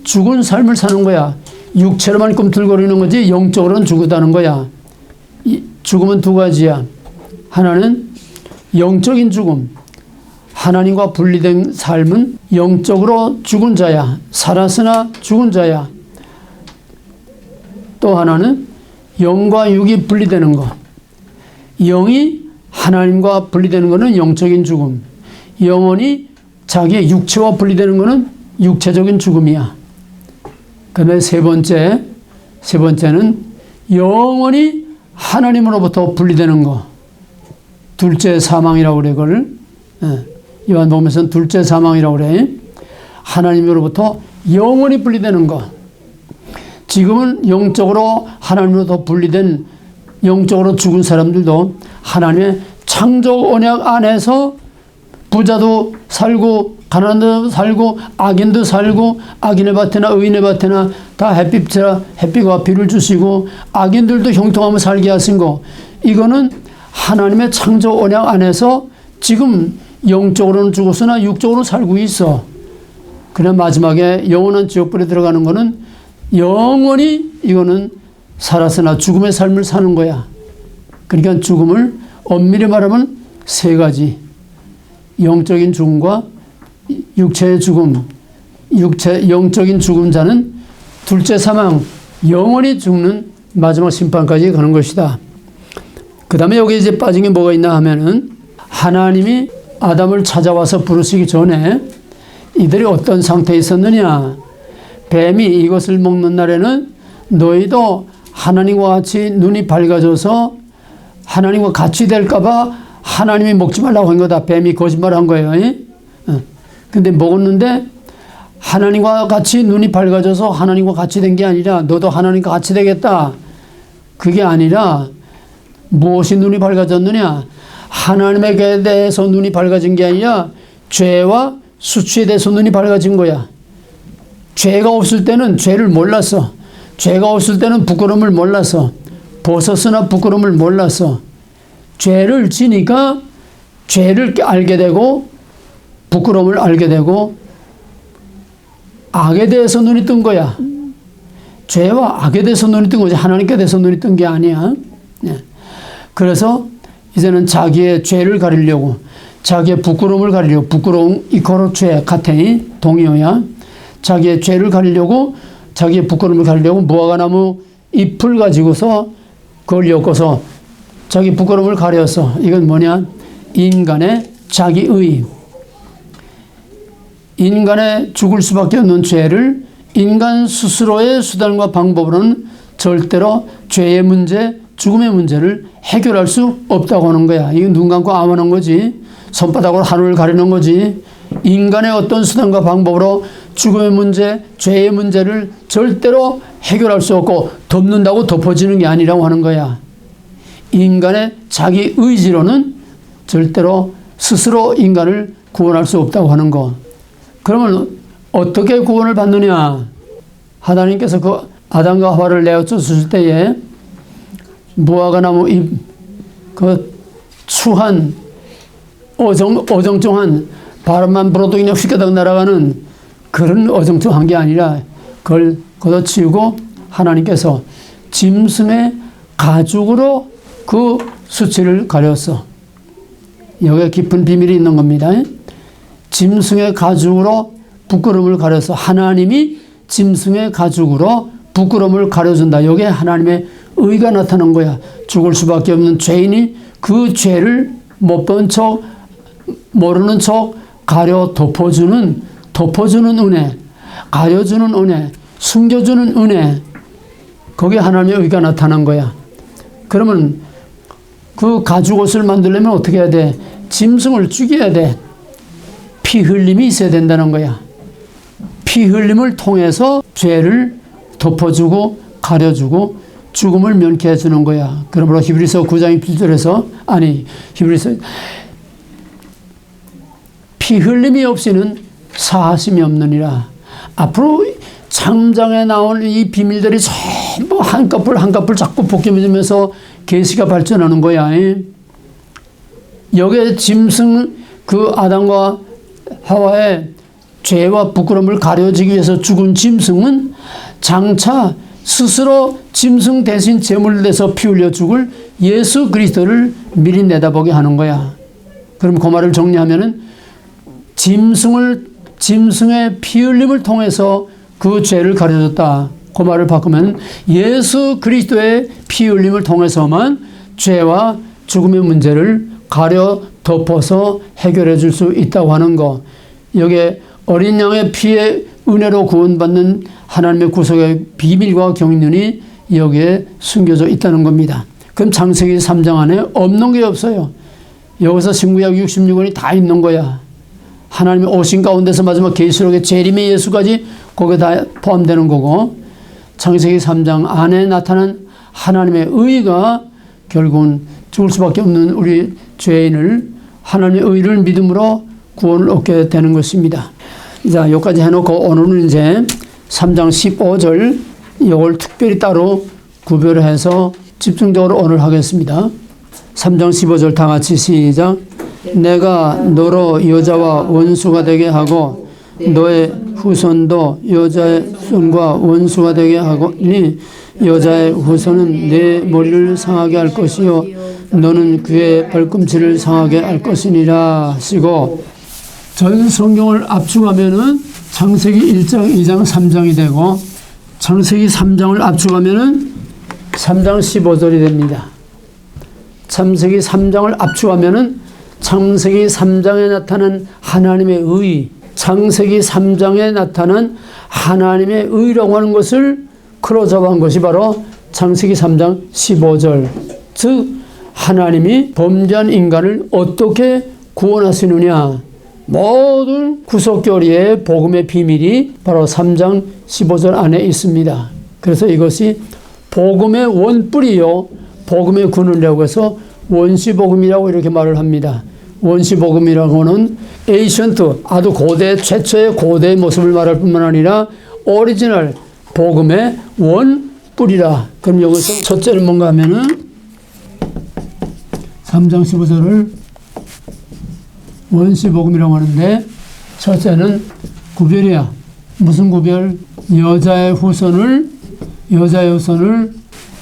죽은 삶을 사는 거야. 육체로만 꿈틀거리는 거지 영적으로는 죽었다는 거야. 죽음은 두 가지야. 하나는 영적인 죽음. 하나님과 분리된 삶은 영적으로 죽은 자야. 살았으나 죽은 자야. 또 하나는 영과 육이 분리되는 것. 영이 하나님과 분리되는 것은 영적인 죽음. 영혼이 자기의 육체와 분리되는 것은 육체적인 죽음이야. 그 다음에 세 번째는 영원히 하나님으로부터 분리되는 것. 둘째 사망이라고 그래, 그걸. 요한복음에서는 둘째 사망이라고 그래. 하나님으로부터 영원히 분리되는 것. 지금은 영적으로 하나님으로부터 분리된 영적으로 죽은 사람들도 하나님의 창조 언약 안에서 부자도 살고 가난도 살고 악인도 살고 악인의 밭에나 의인의 밭에나 다 햇빛과 비를 주시고 악인들도 형통하며 살게 하신 거. 이거는 하나님의 창조 언약 안에서 지금 영적으로는 죽었으나 육적으로는 살고 있어. 그래 마지막에 영원한 지옥불에 들어가는 거는 영원히 이거는 살았으나 죽음의 삶을 사는 거야. 그러니까 죽음을 엄밀히 말하면 세 가지. 영적인 죽음과 육체의 죽음, 영적인 죽은 자는 둘째 사망, 영원히 죽는 마지막 심판까지 가는 것이다. 그 다음에 여기 이제 빠진 게 뭐가 있나 하면은 하나님이 아담을 찾아와서 부르시기 전에 이들이 어떤 상태에 있었느냐. 뱀이 이것을 먹는 날에는 너희도 하나님과 같이 눈이 밝아져서 하나님과 같이 될까봐 하나님이 먹지 말라고 한 거다. 뱀이 거짓말한 거예요. 근데 먹었는데 하나님과 같이 눈이 밝아져서 하나님과 같이 된 게 아니라 너도 하나님과 같이 되겠다. 그게 아니라 무엇이 눈이 밝아졌느냐. 하나님에게 대해서 눈이 밝아진 게 아니라 죄와 수치에 대해서 눈이 밝아진 거야. 죄가 없을 때는 죄를 몰랐어. 죄가 없을 때는 부끄러움을 몰랐어. 벗었으나 부끄러움을 몰랐어. 죄를 지니까 죄를 알게 되고 부끄러움을 알게 되고 악에 대해서 눈이 뜬 거야. 죄와 악에 대해서 눈이 뜬 거지 하나님께 대해서 눈이 뜬 게 아니야. 그래서 이제는 자기의 죄를 가리려고 자기의 부끄러움을 가리려고 부끄러움 이코로 죄 같으니 동의어야. 자기의 죄를 가리려고 자기의 부끄러움을 가리려고 무화과나무 잎을 가지고서 그걸 엮어서 자기 부끄러움을 가렸어. 이건 뭐냐? 인간의 자기의. 인간의 죽을 수밖에 없는 죄를 인간 스스로의 수단과 방법으로는 절대로 죄의 문제, 죽음의 문제를 해결할 수 없다고 하는 거야. 이건 눈 감고 아무는 거지. 손바닥으로 하늘을 가리는 거지. 인간의 어떤 수단과 방법으로 죽음의 문제, 죄의 문제를 절대로 해결할 수 없고 덮는다고 덮어지는 게 아니라고 하는 거야. 인간의 자기 의지로는 절대로 스스로 인간을 구원할 수 없다고 하는 거. 그러면 어떻게 구원을 받느냐? 하나님께서 그 아담과 하와를 내어 쫓으실 때에 무화과나무 잎, 그 추한 어정쩡한 바람만 불어도 그냥 휘가닥 날아가는 그런 어정쩡한 게 아니라 그걸 걷어치우고 하나님께서 짐승의 가죽으로 그 수치를 가렸어. 여기에 깊은 비밀이 있는 겁니다. 짐승의 가죽으로 부끄러움을 가려서 하나님이 짐승의 가죽으로 부끄러움을 가려준다. 여기에 하나님의 의가 나타난 거야. 죽을 수밖에 없는 죄인이 그 죄를 못 본 척, 모르는 척 가려 덮어주는 은혜, 가려주는 은혜, 숨겨주는 은혜. 거기에 하나님의 의가 나타난 거야. 그러면 그 가죽 옷을 만들려면 어떻게 해야 돼? 짐승을 죽여야 돼. 피 흘림이 있어야 된다는 거야. 피 흘림을 통해서 죄를 덮어주고 가려주고 죽음을 면케해 주는 거야. 그러므로 히브리서 9장 1절에서 히브리서 피 흘림이 없이는 사하심이 없느니라. 앞으로 창장에 나온 이 비밀들이 전부 한꺼풀 한꺼풀 자꾸 복잡해지면서 계시가 발전하는 거야. 여기에 짐승 그 아담과 하와의 죄와 부끄러움을 가려지기 위해서 죽은 짐승은 장차 스스로 짐승 대신 제물을 내서 피 흘려 죽을 예수 그리스도를 미리 내다보게 하는 거야. 그럼 그 말을 정리하면은 짐승의 피 흘림을 통해서 그 죄를 가려줬다. 그 말을 바꾸면 예수 그리스도의 피 흘림을 통해서만 죄와 죽음의 문제를 가려 덮어서 해결해 줄 수 있다고 하는 거. 여기에 어린 양의 피의 은혜로 구원받는 하나님의 구속의 비밀과 경륜이 여기에 숨겨져 있다는 겁니다. 그럼 창세기 3장 안에 없는 게 없어요. 여기서 신구약 66권이 다 있는 거야. 하나님의 오신 가운데서 마지막 계시록의 재림의 예수까지 거기에 다 포함되는 거고, 창세기 3장 안에 나타난 하나님의 의가 결국은 죽을 수밖에 없는 우리 죄인을 하나님의 의를 믿음으로 구원을 얻게 되는 것입니다. 자, 여기까지 해놓고 오늘은 이제 3장 15절 이걸 특별히 따로 구별해서 집중적으로 오늘 하겠습니다. 3장 15절 다 같이 시작. 내가 너로 여자와 원수가 되게 하고 너의 후손도 여자의 손과 원수가 되게 하거니 여자의 후손은 내 머리를 상하게 할 것이요 너는 그의 발꿈치를 상하게 할 것이니라 하시고, 전 성경을 압축하면은 창세기 1장, 2장, 3장이 되고 창세기 3장을 압축하면은 3장 15절이 됩니다. 창세기 3장을 압축하면은 창세기 3장에 나타난 하나님의 의, 창세기 3장에 나타난 하나님의 의라고 하는 것을 클로즈업한 것이 바로 창세기 3장 15절. 즉 하나님이 범죄한 인간을 어떻게 구원하시느냐, 모든 구속교리의 복음의 비밀이 바로 3장 15절 안에 있습니다. 그래서 이것이 복음의 원뿔이요 복음의 근원이라고 해서 원시복음이라고 이렇게 말을 합니다. 원시복음이라고는 에이션트, 아주 고대, 최초의 고대의 모습을 말할 뿐만 아니라 오리지널 복음의 원뿔이라. 그럼 여기서 첫째는 뭔가 하면은 3장 15절을 원시복음이라고 하는데, 첫째는 구별이야. 무슨 구별? 여자의 후손을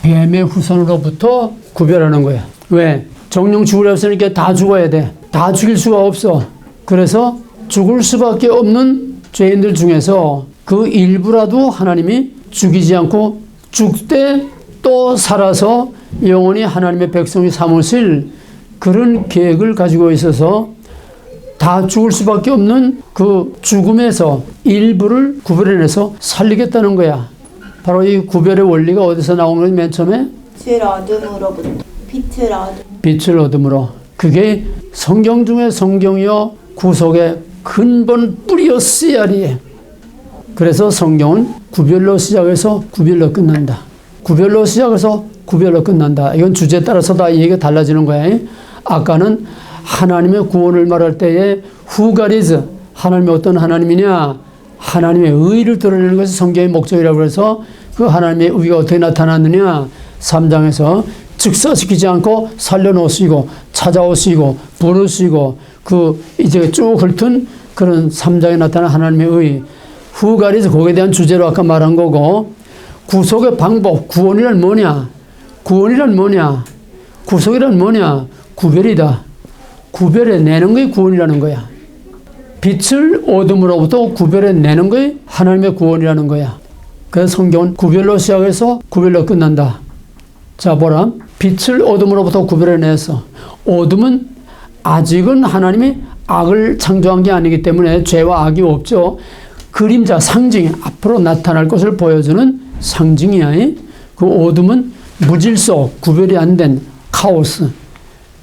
뱀의 후손으로부터 구별하는 거야. 왜? 정령 죽으려 했으니까 다 죽어야 돼. 다 죽일 수가 없어. 그래서 죽을 수밖에 없는 죄인들 중에서 그 일부라도 하나님이 죽이지 않고 죽되 또 살아서 영원히 하나님의 백성이 삼으실 그런 계획을 가지고 있어서 다 죽을 수밖에 없는 그 죽음에서 일부를 구별해내서 살리겠다는 거야. 바로 이 구별의 원리가 어디서 나온 거지? 맨 처음에 빛을 어둠으로부터 빛을 어둠으로. 그게 성경 중에 성경이요 구속의 근본 뿌리요 씨알이에요. 그래서 성경은 구별로 시작해서 구별로 끝난다. 구별로 시작해서 구별로 끝난다. 이건 주제에 따라서 다 얘기가 달라지는 거야. 아까는 하나님의 구원을 말할 때에 후가리즈, 하나님이 어떤 하나님이냐, 하나님의 의를 드러내는 것이 성경의 목적이라고 해서 그 하나님의 의가 어떻게 나타났느냐, 3장에서 즉사시키지 않고 살려놓으시고 찾아오시고 부르시고 그 이제 쭉 훑은 그런 3장에 나타난 하나님의 의, 후가리즈, 거기에 대한 주제로 아까 말한 거고, 구속의 방법, 구원이란 뭐냐, 구원이란 뭐냐, 구속이란 뭐냐, 구별이다. 구별해내는 것이 구원이라는 거야. 빛을 어둠으로부터 구별해내는 것이 하나님의 구원이라는 거야. 그래서 성경은 구별로 시작해서 구별로 끝난다. 자, 보라. 빛을 어둠으로부터 구별해내서, 어둠은 아직은 하나님이 악을 창조한 게 아니기 때문에 죄와 악이 없죠. 그림자, 상징, 앞으로 나타날 것을 보여주는 상징이야. 그 어둠은 무질서, 구별이 안 된 카오스.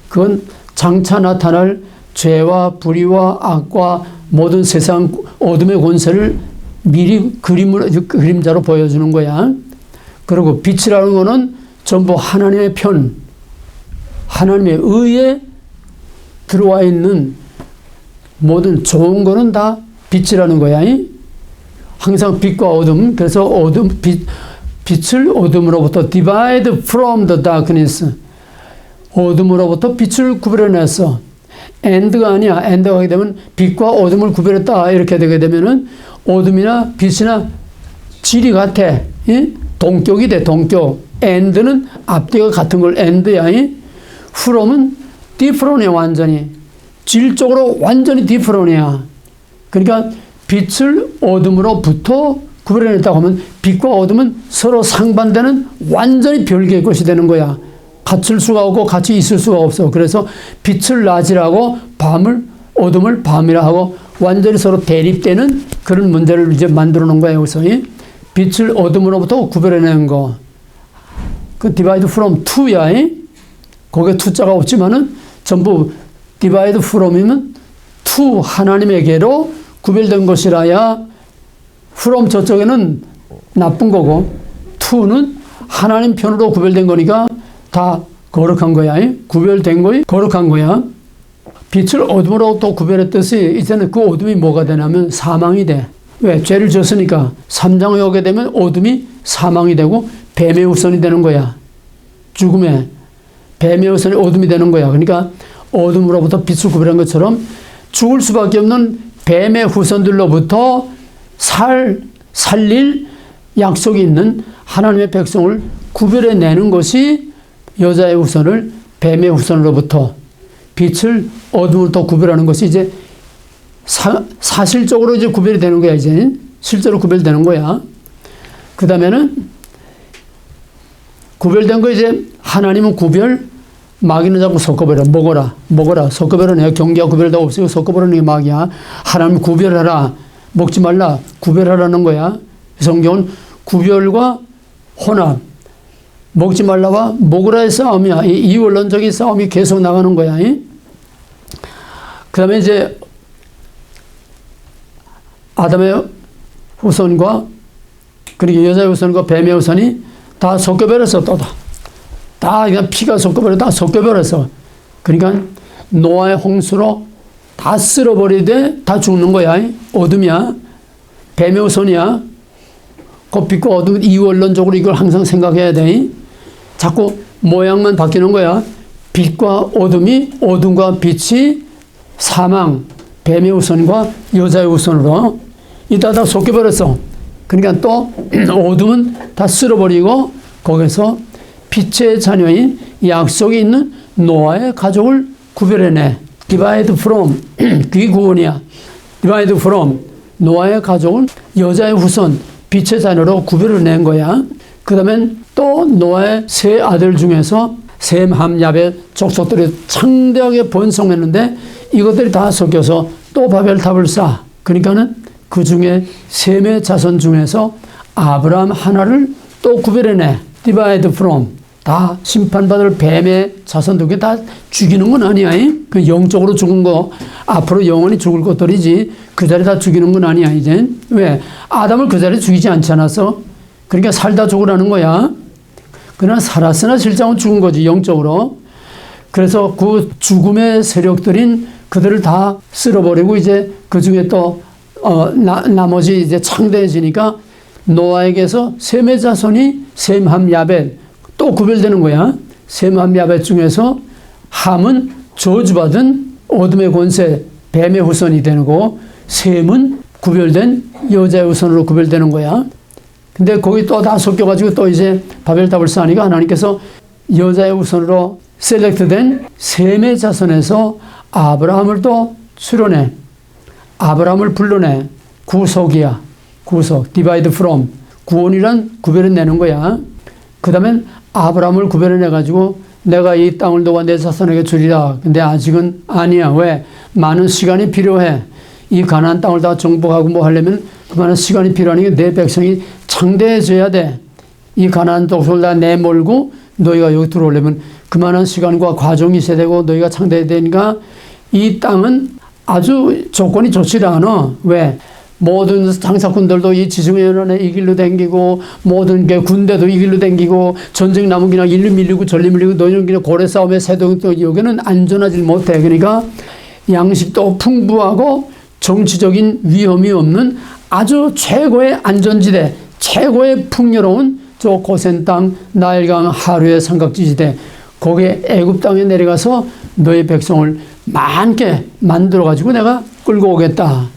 그건 장차 나타날 죄와 불의와 악과 모든 세상 어둠의 권세를 미리 그림자로 보여주는 거야. 그리고 빛이라는 거는 전부 하나님의 편, 하나님의 의에 들어와 있는 모든 좋은 거는 다 빛이라는 거야. 항상 빛과 어둠, 그래서 빛을 어둠으로부터 divide from the darkness, 어둠으로부터 빛을 구별해내서 and가 아니야. and가 하게 되면 빛과 어둠을 구별했다 이렇게 되게 되면은 어둠이나 빛이나 질이 같아. 예? 동격이 돼. 동격. and는 앞뒤가 같은 걸 and야. 예? from은 different이야. 완전히 질적으로 완전히 different이야. 그러니까 빛을 어둠으로부터 구별해냈다고 하면 빛과 어둠은 서로 상반되는 완전히 별개의 것이 되는 거야. 같을 수가 없고 같이 있을 수가 없어. 그래서 빛을 낮이라고 어둠을 밤이라 하고 완전히 서로 대립되는 그런 문제를 이제 만들어 놓은 거야. 여기서 빛을 어둠으로부터 구별해내는 거. 그 divide from to야. 거기에 to자가 없지만은 전부 divide from이면 to 하나님에게로 구별된 것이라야 from 저쪽에는 나쁜 거고 to는 하나님 편으로 구별된 거니까 다 거룩한 거야. 구별된 거이 거룩한 거야. 빛을 어둠으로 또 구별했듯이 이제는 그 어둠이 뭐가 되냐면 사망이 돼. 왜? 죄를 졌으니까 3장에 오게 되면 어둠이 사망이 되고 뱀의 후손이 되는 거야. 죽음에 뱀의 후손이 어둠이 되는 거야. 그러니까 어둠으로부터 빛을 구별한 것처럼 죽을 수밖에 없는 뱀의 후손들로부터 살릴 약속이 있는 하나님의 백성을 구별해내는 것이 여자의 후손을 뱀의 후손으로부터 빛을 어둠으로부터 구별하는 것이 이제 사실적으로 이제 구별이 되는 거야. 이제 실제로 구별되는 거야. 그 다음에는 구별된 거 이제 하나님은 구별, 마귀는 자꾸 섞어버려. 먹어라. 섞어버려. 내가 경계와 구별도 없으니까 섞어버리는 게 마귀야. 하나님 구별하라. 먹지 말라. 구별하라는 거야. 성경은 구별과 혼합, 먹지 말라와 먹으라의 싸움이야. 이 이원론적인 싸움이 계속 나가는 거야. 그 다음에 이제 아담의 후손과 그리고 여자의 후손과 뱀의 후손이 다 섞여버렸어. 다 그냥 피가 섞여버려. 다 섞여버렸어. 그러니까 노아의 홍수로 다 쓸어버리되 다 죽는 거야. 어둠이야. 뱀의 후손이야. 그 빛과 어둠 이원론적으로 이걸 항상 생각해야 돼. 자꾸 모양만 바뀌는 거야. 빛과 어둠이 어둠과 빛이 사망, 뱀의 후손과 여자의 후손으로 이따 다 섞여버렸어. 그러니까 또 어둠은 다 쓸어버리고 거기서 빛의 자녀인 약속이 있는 노아의 가족을 구별해내. divide from 그게 구원이야. divide from 노아의 가족은 여자의 후손 빛의 자녀로 구별을 낸 거야. 그 다음에 또 노아의 세 아들 중에서 셈, 함, 야벳 족속들이 창대하게 번성했는데 이것들이 다 섞여서 또 바벨탑을 쌓아. 그러니까는 그 중에 셈의 자손 중에서 아브라함 하나를 또 구별해내. divide from 다 심판받을 뱀의 자손들에게 다 죽이는 건 아니야. 그 영적으로 죽은 거 앞으로 영원히 죽을 것들이지 그 자리 다 죽이는 건 아니야. 이제 왜? 아담을 그 자리에 죽이지 않지 않았어? 그러니까 살다 죽으라는 거야. 그러나 살았으나 실상은 죽은 거지 영적으로. 그래서 그 죽음의 세력들인 그들을 다 쓸어버리고 이제 그 중에 또 나머지 이제 창대해지니까 노아에게서 셈의 자손이 셈, 함, 야벳 또 구별되는 거야. 셈, 함, 야벳 중에서 함은 저주받은 어둠의 권세 뱀의 후손이 되고 셈은 구별된 여자의 후손으로 구별되는 거야. 근데 거기 또 다 섞여가지고 또 이제 바벨탑을 쌓으니까 하나님께서 여자의 후손으로 셀렉트된 셈의 자손에서 아브라함을 또 출원해. 아브라함을 불러내. 구속이야. 구속. divide from. 구원이란 구별해 내는 거야. 그 다음엔 아브라함을 구별해 내가지고 내가 이 땅을 너와 내 자손에게 주리라. 근데 아직은 아니야. 왜? 많은 시간이 필요해. 이 가나안 땅을 다 정복하고 뭐 하려면 그만한 시간이 필요하니까 내 백성이 창대해져야 돼. 이 가나안 족속을 다 내몰고 너희가 여기 들어오려면 그만한 시간과 과정이 있어야 되고 너희가 창대해야 되니까 이 땅은 아주 조건이 좋지 않아. 왜? 모든 장사꾼들도 이 지중해연안에 이 길로 댕기고 모든 게 군대도 이 길로 댕기고 전쟁 나면 그냥 일로 밀리고 절로 밀리고 너희는 그냥 고래 싸움에 새도 여기는 안전하지 못해. 그러니까 양식도 풍부하고 정치적인 위험이 없는 아주 최고의 안전지대, 최고의 풍요로운 저 고센 땅 나일강 하루의 삼각지대 거기에 애굽 땅에 내려가서 너희 백성을 많게 만들어가지고 내가 끌고 오겠다.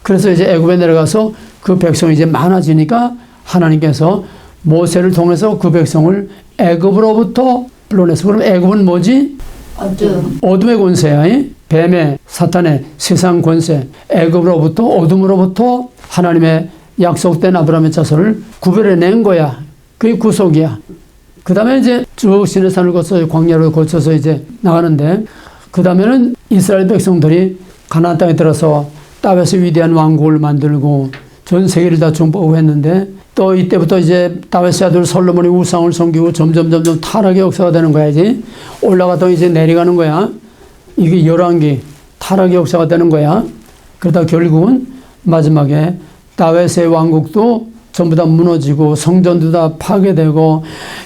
그래서 이제 애굽에 내려가서 그 백성이 이제 많아지니까 하나님께서 모세를 통해서 그 백성을 애굽으로부터 불러내서, 그럼 애굽은 뭐지? 어둠의 권세야. 뱀의, 사탄의, 세상 권세, 애굽으로부터, 어둠으로부터 하나님의 약속된 아브라함의 자손을 구별해낸 거야. 그게 구속이야. 그 다음에 이제 쭉 시내산을 거쳐서 광야로 거쳐서 이제 나가는데, 그 다음에는 이스라엘 백성들이 가나안 땅에 들어서 다윗의 위대한 왕국을 만들고 전 세계를 다 정복했는데, 또 이때부터 이제 다윗의 아들 솔로몬이 우상을 섬기고 점점 타락의 역사가 되는 거야. 이제 올라가다 이제 내려가는 거야. 이게 열왕기 타락의 역사가 되는 거야. 그러다 결국은 마지막에 다윗의 왕국도 전부 다 무너지고 성전도 다 파괴되고,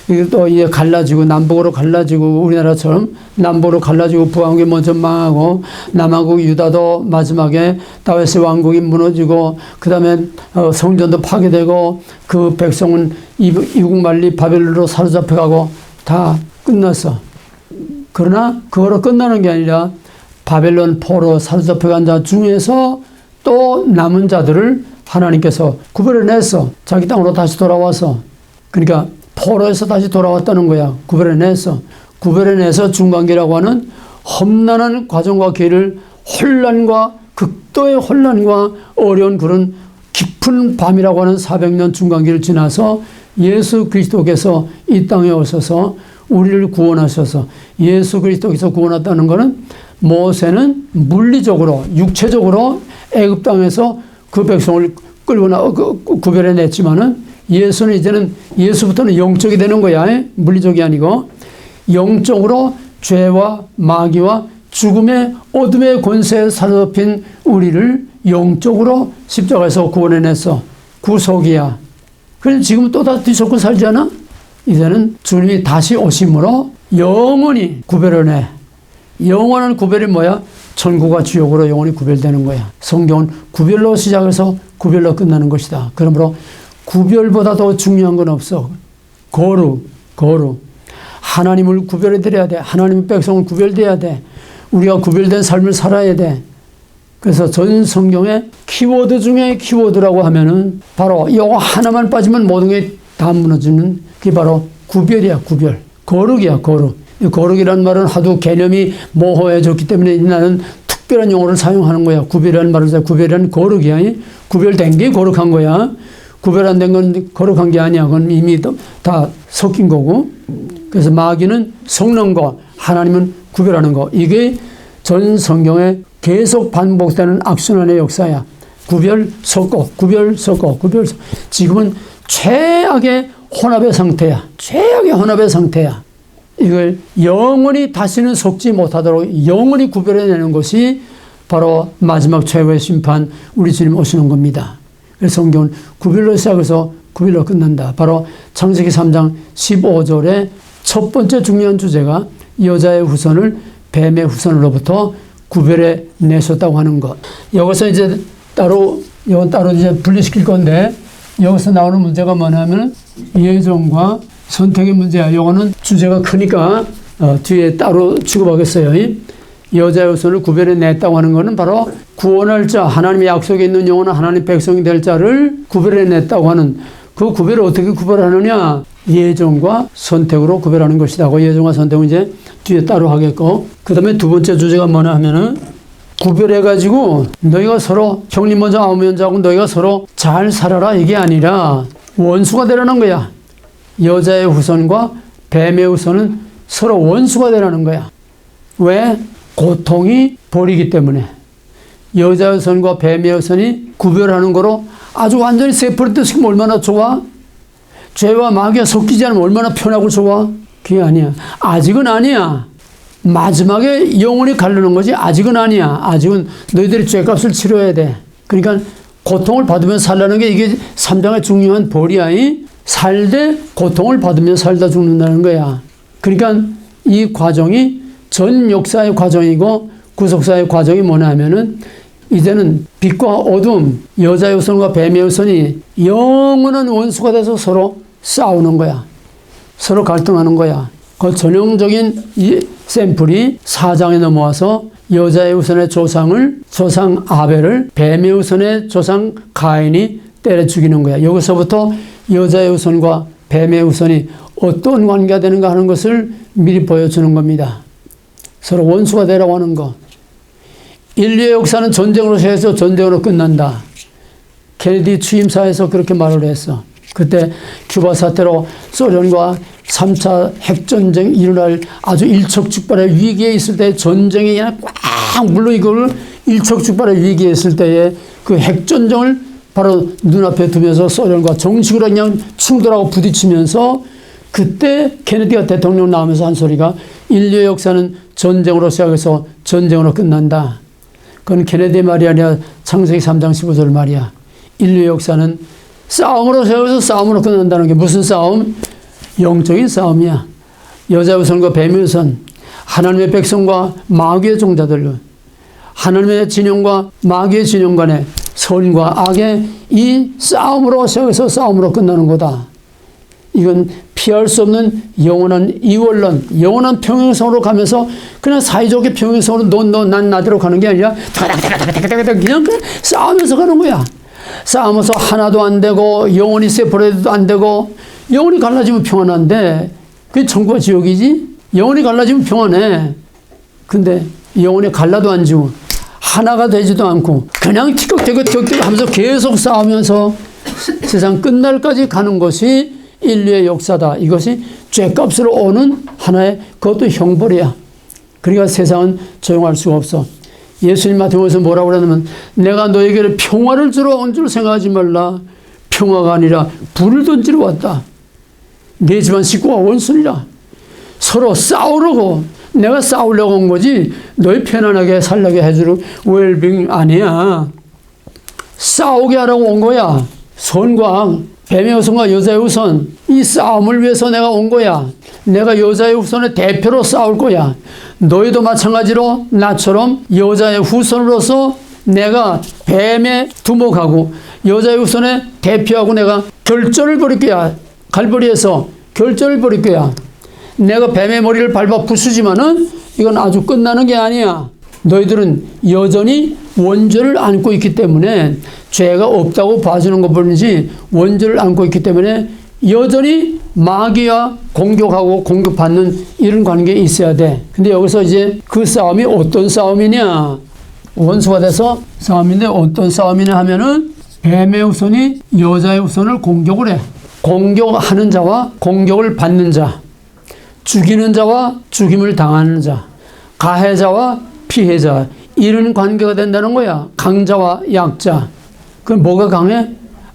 이게 또 이제 갈라지고 남북으로 갈라지고, 우리나라처럼 남북으로 갈라지고 북왕국이 먼저 망하고 남왕국 유다도 마지막에 다윗의 왕국이 무너지고, 그 다음에 성전도 파괴되고, 그 백성은 이국 만리 바벨론으로 사로잡혀가고 다 끝났어. 그러나 그거로 끝나는 게 아니라 바벨론 포로 사로잡혀간 자 중에서 또 남은 자들을 하나님께서 구별해냈어. 자기 땅으로 다시 돌아와서. 그러니까 포로에서 다시 돌아왔다는 거야. 구별해냈어. 구별해내서 중간기라고 하는 험난한 과정과 길을 혼란과 극도의 혼란과 어려운 그런 깊은 밤이라고 하는 400년 중간기를 지나서 예수 그리스도께서 이 땅에 오셔서 우리를 구원하셔서, 예수 그리스도께서 구원했다는 것은 모세는 물리적으로 육체적으로 애굽 땅에서 그 백성을 끌고 구별해냈지만은, 예수는 이제는, 예수부터는 영적이 되는 거야. 물리적이 아니고 영적으로 죄와 마귀와 죽음의 어둠의 권세에 사로잡힌 우리를 영적으로 십자가에서 구원해냈어. 구속이야. 그래서 지금 또 다 뒤섞고 살지 않아? 이제는 주님이 다시 오심으로 영원히 구별해내. 영원한 구별이 뭐야? 천국과 지옥으로 영원히 구별되는 거야. 성경은 구별로 시작해서 구별로 끝나는 것이다. 그러므로 구별보다 더 중요한 건 없어. 거룩. 하나님을 구별해드려야 돼. 하나님의 백성을 구별돼야 돼. 우리가 구별된 삶을 살아야 돼. 그래서 전 성경의 키워드 중에 키워드라고 하면은 바로 이거 하나만 빠지면 모든 게 다 무너지는, 그게 바로 구별이야. 구별. 거룩이야. 거룩. 이 거룩이라는 말은 하도 개념이 모호해졌기 때문에 나는 특별한 용어를 사용하는 거야. 구별이라는 말을 써. 구별이라는 거룩이야. 구별된 게 거룩한 거야. 구별 안 된 건 거룩한 게 아니야. 그건 이미 다 섞인 거고. 그래서 마귀는 섞는 거, 하나님은 구별하는 거. 이게 전 성경에 계속 반복되는 악순환의 역사야. 구별, 섞어, 구별, 섞어, 구별, 섞어. 지금은 최악의 혼합의 상태야. 최악의 혼합의 상태야. 이걸 영원히 다시는 섞지 못하도록 영원히 구별해내는 것이 바로 마지막 최후의 심판, 우리 주님 오시는 겁니다. 그래서 성경은 구별로 시작해서 구별로 끝난다. 바로 창세기 3장 15절에 첫 번째 중요한 주제가 여자의 후손을 뱀의 후손으로부터 구별해 내셨다고 하는 것. 여기서 이제 이건 따로 이제 분리시킬 건데, 여기서 나오는 문제가 뭐냐면 예정과 선택의 문제야. 요거는 주제가 크니까 뒤에 따로 취급하겠어요. 여자의 후손을 구별해 냈다고 하는 것은 바로 구원할 자, 하나님의 약속에 있는 영혼은 하나님 백성이 될 자를 구별해 냈다고 하는, 그 구별을 어떻게 구별하느냐? 예정과 선택으로 구별하는 것이다. 그 예정과 선택은 이제 뒤에 따로 하겠고, 그 다음에 두 번째 주제가 뭐냐 하면은 구별해가지고 너희가 서로, 형님 먼저 아우 먼저 하고 너희가 서로 잘 살아라, 이게 아니라 원수가 되라는 거야. 여자의 후손과 뱀의 후손은 서로 원수가 되라는 거야. 왜? 고통이 벌이기 때문에. 여자의 후손과 뱀의 후손이 구별하는 거로 아주 완전히 세퍼레이트 시키면 얼마나 좋아? 죄와 마귀가 섞이지 않으면 얼마나 편하고 좋아? 그게 아니야. 아직은 아니야. 마지막에 영원히 가르는 거지. 아직은 아니야. 아직은 너희들이 죄값을 치러야 돼. 그러니까 고통을 받으면서 살라는 게 이게 3장의 중요한 벌이야. 살되 고통을 받으면서 살다 죽는다는 거야. 그러니까 이 과정이 전 역사의 과정이고, 구속사의 과정이 뭐냐 하면은 이제는 빛과 어둠, 여자의 후손과 뱀의 후손이 영원한 원수가 돼서 서로 싸우는 거야. 서로 갈등하는 거야. 그 전형적인 이 샘플이 4장에 넘어와서 여자의 후손의 조상 아벨을 뱀의 후손의 조상 가인이 때려 죽이는 거야. 여기서부터 여자의 후손과 뱀의 후손이 어떤 관계가 되는가 하는 것을 미리 보여주는 겁니다. 서로 원수가 되라고 하는 거. 인류의 역사는 전쟁으로 시작해서 전쟁으로 끝난다. 케네디 취임사에서 그렇게 말을 했어. 그때 큐바 사태로 소련과 3차 핵전쟁 일어날 아주 일촉즉발의 위기에 있을 때, 전쟁이 그냥 꽉 물러 이걸 일촉즉발의 위기에 있을 때에 그 핵전쟁을 바로 눈앞에 두면서 소련과 정식으로 그냥 충돌하고 부딪히면서, 그때 케네디가 대통령 나오면서 한 소리가 인류의 역사는 전쟁으로 시작해서 전쟁으로 끝난다. 그건 케네디 말이 아니라 창세기 3장 15절 말이야. 인류의 역사는 싸움으로 시작해서 싸움으로 끝난다는 게 무슨 싸움? 영적인 싸움이야. 여자의 후손과 뱀의 후손, 하나님의 백성과 마귀의 종자들, 하나님의 진영과 마귀의 진영 간의 선과 악의 이 싸움으로 시작해서 싸움으로 끝나는 거다. 이건 피할 수 없는 영원한 이원론, 영원한 평행성으로 가면서 그냥 사이좋게 평행성으로 너 난 나대로 가는 게 아니라 그냥 싸우면서 가는 거야. 싸우면서 하나도 안 되고 영원히 세퍼레이트도 안 되고, 영원히 갈라지면 평안한데 그게 천국과 지옥이지? 영원히 갈라지면 평안해. 근데 영원히 갈라도 안 지고 하나가 되지도 않고 그냥 티격태격 하면서 계속 싸우면서 세상 끝날까지 가는 것이 인류의 역사다. 이것이 죗값으로 오는 하나의 그것도 형벌이야. 그러니까 세상은 조용할 수가 없어. 예수님 마태복음에서 뭐라고 그러냐면, 내가 너에게 평화를 주러 온 줄 생각하지 말라. 평화가 아니라 불을 던지러 왔다. 내 집안 식구가 원수니라. 서로 싸우려고, 내가 싸우려고 온 거지 너희 편안하게 살려게 해주는 웰빙 아니야. 싸우게 하라고 온 거야. 선과 악, 뱀의 후손과 여자의 후손, 이 싸움을 위해서 내가 온 거야. 내가 여자의 후손의 대표로 싸울 거야. 너희도 마찬가지로 나처럼 여자의 후손으로서 내가 뱀의 두목하고 여자의 후손의 대표하고 내가 결전을 벌일 거야. 갈보리에서 결전을 벌일 거야. 내가 뱀의 머리를 밟아 부수지만은 이건 아주 끝나는 게 아니야. 너희들은 여전히 원죄를 안고 있기 때문에, 죄가 없다고 봐주는 것뿐이지 원죄를 안고 있기 때문에 여전히 마귀와 공격하고 공격받는 이런 관계에 있어야 돼. 근데 여기서 이제 그 싸움이 어떤 싸움이냐, 원수가 돼서 싸움인데 어떤 싸움이냐 하면은, 뱀의 후손이 여자의 후손을 공격을 해. 공격하는 자와 공격을 받는 자, 죽이는 자와 죽임을 당하는 자, 가해자와 피해자, 이런 관계가 된다는 거야. 강자와 약자. 그럼 뭐가 강해?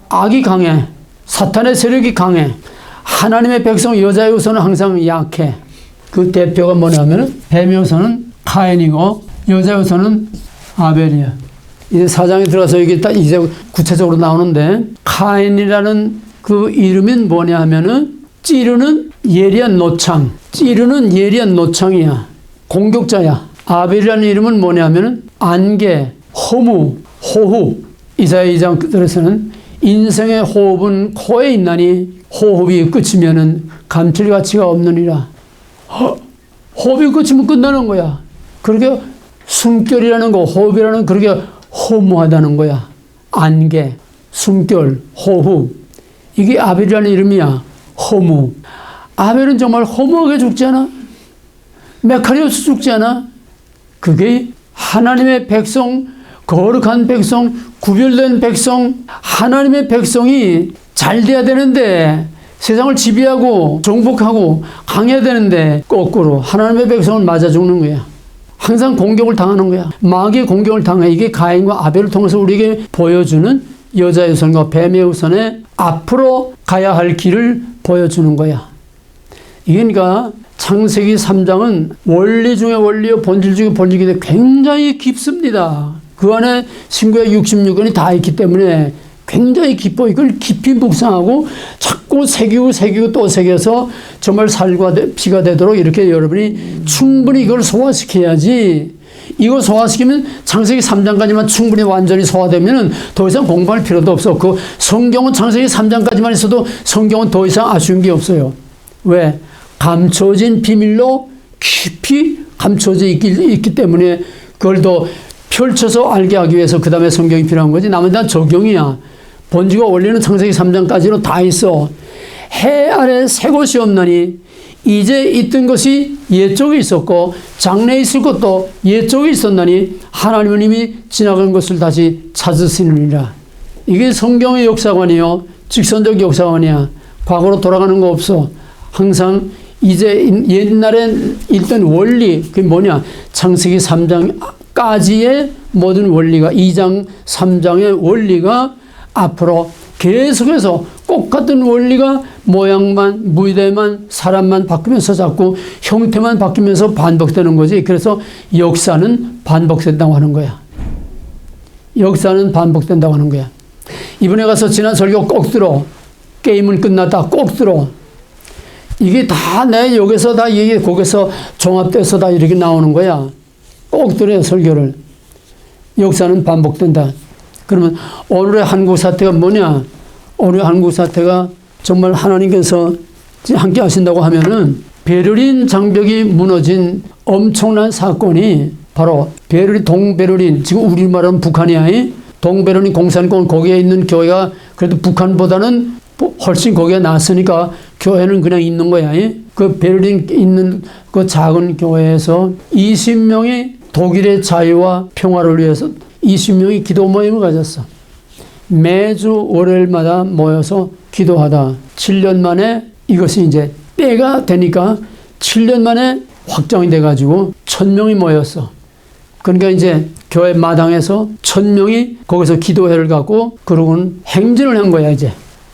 악이 강해. 사탄의 세력이 강해. 하나님의 백성 여자의 후손은 항상 약해. 그 대표가 뭐냐면, 뱀의 후손은 카인이고 여자의 후손은 아벨이야. 이제 사장에 들어가서 이게 딱 이제 구체적으로 나오는데, 카인이라는 그 이름은 뭐냐 하면은, 찌르는 예리한 노창. 찌르는 예리한 노창이야. 공격자야. 아벨이라는 이름은 뭐냐 하면은, 안개, 허무, 호흡. 이사야 2장 들에서는 인생의 호흡은 코에 있나니 호흡이 끝이면은 감칠 가치가 없느니라. 호흡이 끝이면 끝나는 거야. 그렇게 숨결이라는 거, 호흡이라는 그렇게 허무하다는 거야. 안개, 숨결, 호흡. 이게 아벨이라는 이름이야. 허무. 아벨은 정말 허무하게 죽지 않아? 메카리오스 죽지 않아? 그게 하나님의 백성, 거룩한 백성, 구별된 백성, 하나님의 백성이 잘 돼야 되는데, 세상을 지배하고 정복하고 강해야 되는데 거꾸로 하나님의 백성을 맞아 죽는 거야. 항상 공격을 당하는 거야. 마귀의 공격을 당해. 이게 가인과 아벨을 통해서 우리에게 보여주는 여자의 후손과 뱀의 후손의 앞으로 가야 할 길을 보여주는 거야. 그러니까 창세기 3장은 원리 중에 원리요 본질 중에 본질인데 굉장히 깊습니다. 그 안에 신구약 66권이 다 있기 때문에 굉장히 깊어. 이걸 깊이 묵상하고 자꾸 새기고 또 새겨서 정말 살과 피가 되도록 이렇게 여러분이 충분히 이걸 소화시켜야지. 이거 소화시키면 창세기 3장까지만 충분히 완전히 소화되면 더 이상 공부할 필요도 없어. 그 성경은 창세기 3장까지만 있어도 성경은 더 이상 아쉬운 게 없어요. 왜? 감춰진 비밀로 깊이 감춰져 있기 때문에 그걸 더 펼쳐서 알게 하기 위해서 그 다음에 성경이 필요한 거지. 나머지 다 적용이야. 번지가 원리는 창세기 3장까지로 다 있어. 해 아래 새 곳이 없나니 이제 있던 것이 옛쪽에 있었고 장래에 있을 것도 옛쪽에 있었나니 하나님이 지나간 것을 다시 찾으시느니라. 이게 성경의 역사관이요. 직선적 역사관이야. 과거로 돌아가는 거 없어. 항상 이제 옛날에 있던 원리, 그게 뭐냐. 창세기 3장까지의 모든 원리가 2장, 3장의 원리가 앞으로 계속해서 똑같은 원리가 모양만, 무대만, 사람만 바뀌면서 자꾸 형태만 바뀌면서 반복되는 거지. 그래서 역사는 반복된다고 하는 거야. 역사는 반복된다고 하는 거야. 이번에 가서 지난 설교 꼭 들어. 게임은 끝났다. 꼭 들어. 이게 다 내 여기서 다 이게 거기서 종합돼서 다 이렇게 나오는 거야. 꼭 들어요, 설교를. 역사는 반복된다. 그러면 오늘의 한국 사태가 뭐냐? 오늘의 한국 사태가 정말 하나님께서 함께 하신다고 하면은 베를린 장벽이 무너진 엄청난 사건이 바로 동베를린, 지금 우리 말하는 북한이야. 동베를린 공산권 거기에 있는 교회가 그래도 북한보다는 훨씬 거기에 낫으니까 교회는 그냥 있는 거야. 그 베를린 있는 그 작은 교회에서 20명이 독일의 자유와 평화를 위해서 20명이 기도 모임을 가졌어. 매주 월요일마다 모여서 기도하다 7년 만에 이것이 이제 때가 되니까 7년 만에 확정이 돼가지고 1000명이 모였어. 그러니까 이제 교회 마당에서 1000명이 거기서 기도회를 갖고 그러고는 행진을 한 거야, 이제.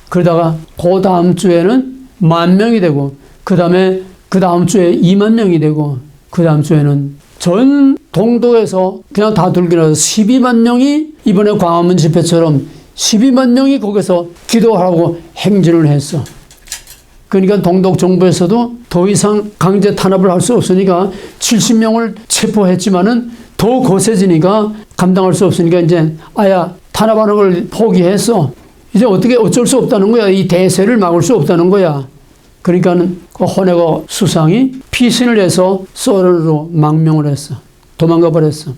그러다가 그 다음 주에는 10,000명이 되고 그 다음 주에 20,000명이 되고 그 다음 주에는 전 동독에서 그냥 다 들기라서 12만 명이 이번에 광화문 집회처럼 12만 명이 거기서 기도하라고 행진을 했어. 그러니까 동독 정부에서도 더 이상 강제 탄압을 할 수 없으니까 70명을 체포했지만은 더 거세지니까 감당할 수 없으니까 이제 아야 탄압하는 걸 포기했어. 이제 어쩔 수 없다는 거야. 이 대세를 막을 수 없다는 거야. 그러니까는 그 호네거 수상이 피신을 해서 소련으로 망명을 했어. 도망가 버렸어.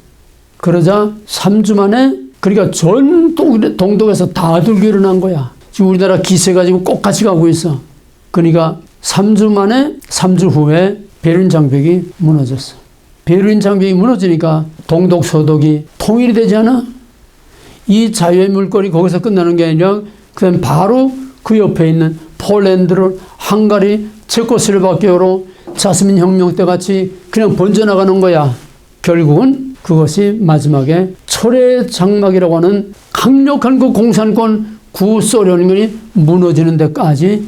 그러자 3주 만에 그러니까 전 동독에서 다 들고 일어난 거야. 지금 우리나라 기세 가지고 꼭 같이 가고 있어. 그러니까 3주 만에 3주 후에 베를린 장벽이 무너졌어. 베를린 장벽이 무너지니까 동독 서독이 통일이 되지 않아? 이 자유의 물꼬리 거기서 끝나는 게 아니라 그다음 바로 그 옆에 있는 폴란드를 헝가리, 체코슬로바키아로 자스민 혁명 때 같이 그냥 번져나가는 거야. 결국은 그것이 마지막에 철의 장막이라고 하는 강력한 그 공산권 구소련이 무너지는 데까지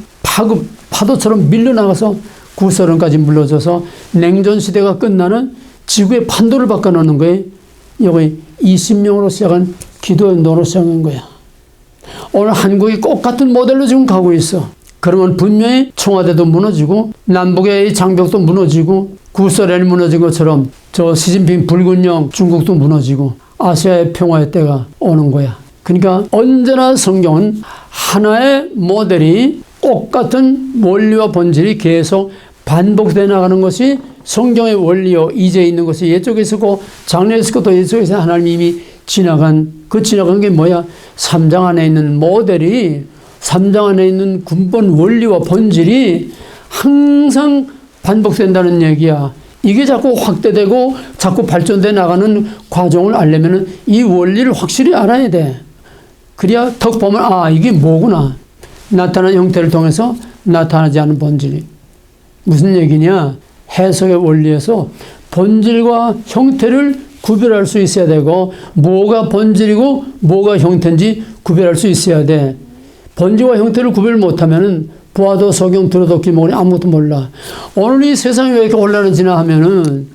파도처럼 밀려나가서 구소련까지 물러져서 냉전 시대가 끝나는 지구의 판도를 바꿔놓는 거예요. 여기 20명으로 시작한 기도운동으로 시작한 거야. 오늘 한국이 똑같은 모델로 지금 가고 있어. 그러면 분명히 청와대도 무너지고 남북의 장벽도 무너지고 구소련이 무너진 것처럼 저 시진핑 붉은 영 중국도 무너지고 아시아의 평화의 때가 오는 거야. 그러니까 언제나 성경은 하나의 모델이 똑같은 원리와 본질이 계속 반복되어 나가는 것이 성경의 원리요. 이제 있는 것이 옛쪽에 있었고 장래에 있을 것도 옛쪽에서 하나님이 이미 지나간 게 뭐야? 3장 안에 있는 모델이 3장 안에 있는 근본 원리와 본질이 항상 반복된다는 얘기야. 이게 자꾸 확대되고 자꾸 발전돼 나가는 과정을 알려면 이 원리를 확실히 알아야 돼. 그래야 턱 보면 이게 뭐구나. 나타나는 형태를 통해서 나타나지 않은 본질이. 무슨 얘기냐? 해석의 원리에서 본질과 형태를 구별할 수 있어야 되고 뭐가 본질이고 뭐가 형태인지 구별할 수 있어야 돼. 본질과 형태를 구별 못하면은 보아도 소경 들어도 기목이 아무것도 몰라. 오늘 이 세상이 왜 이렇게 혼란해지나 하면은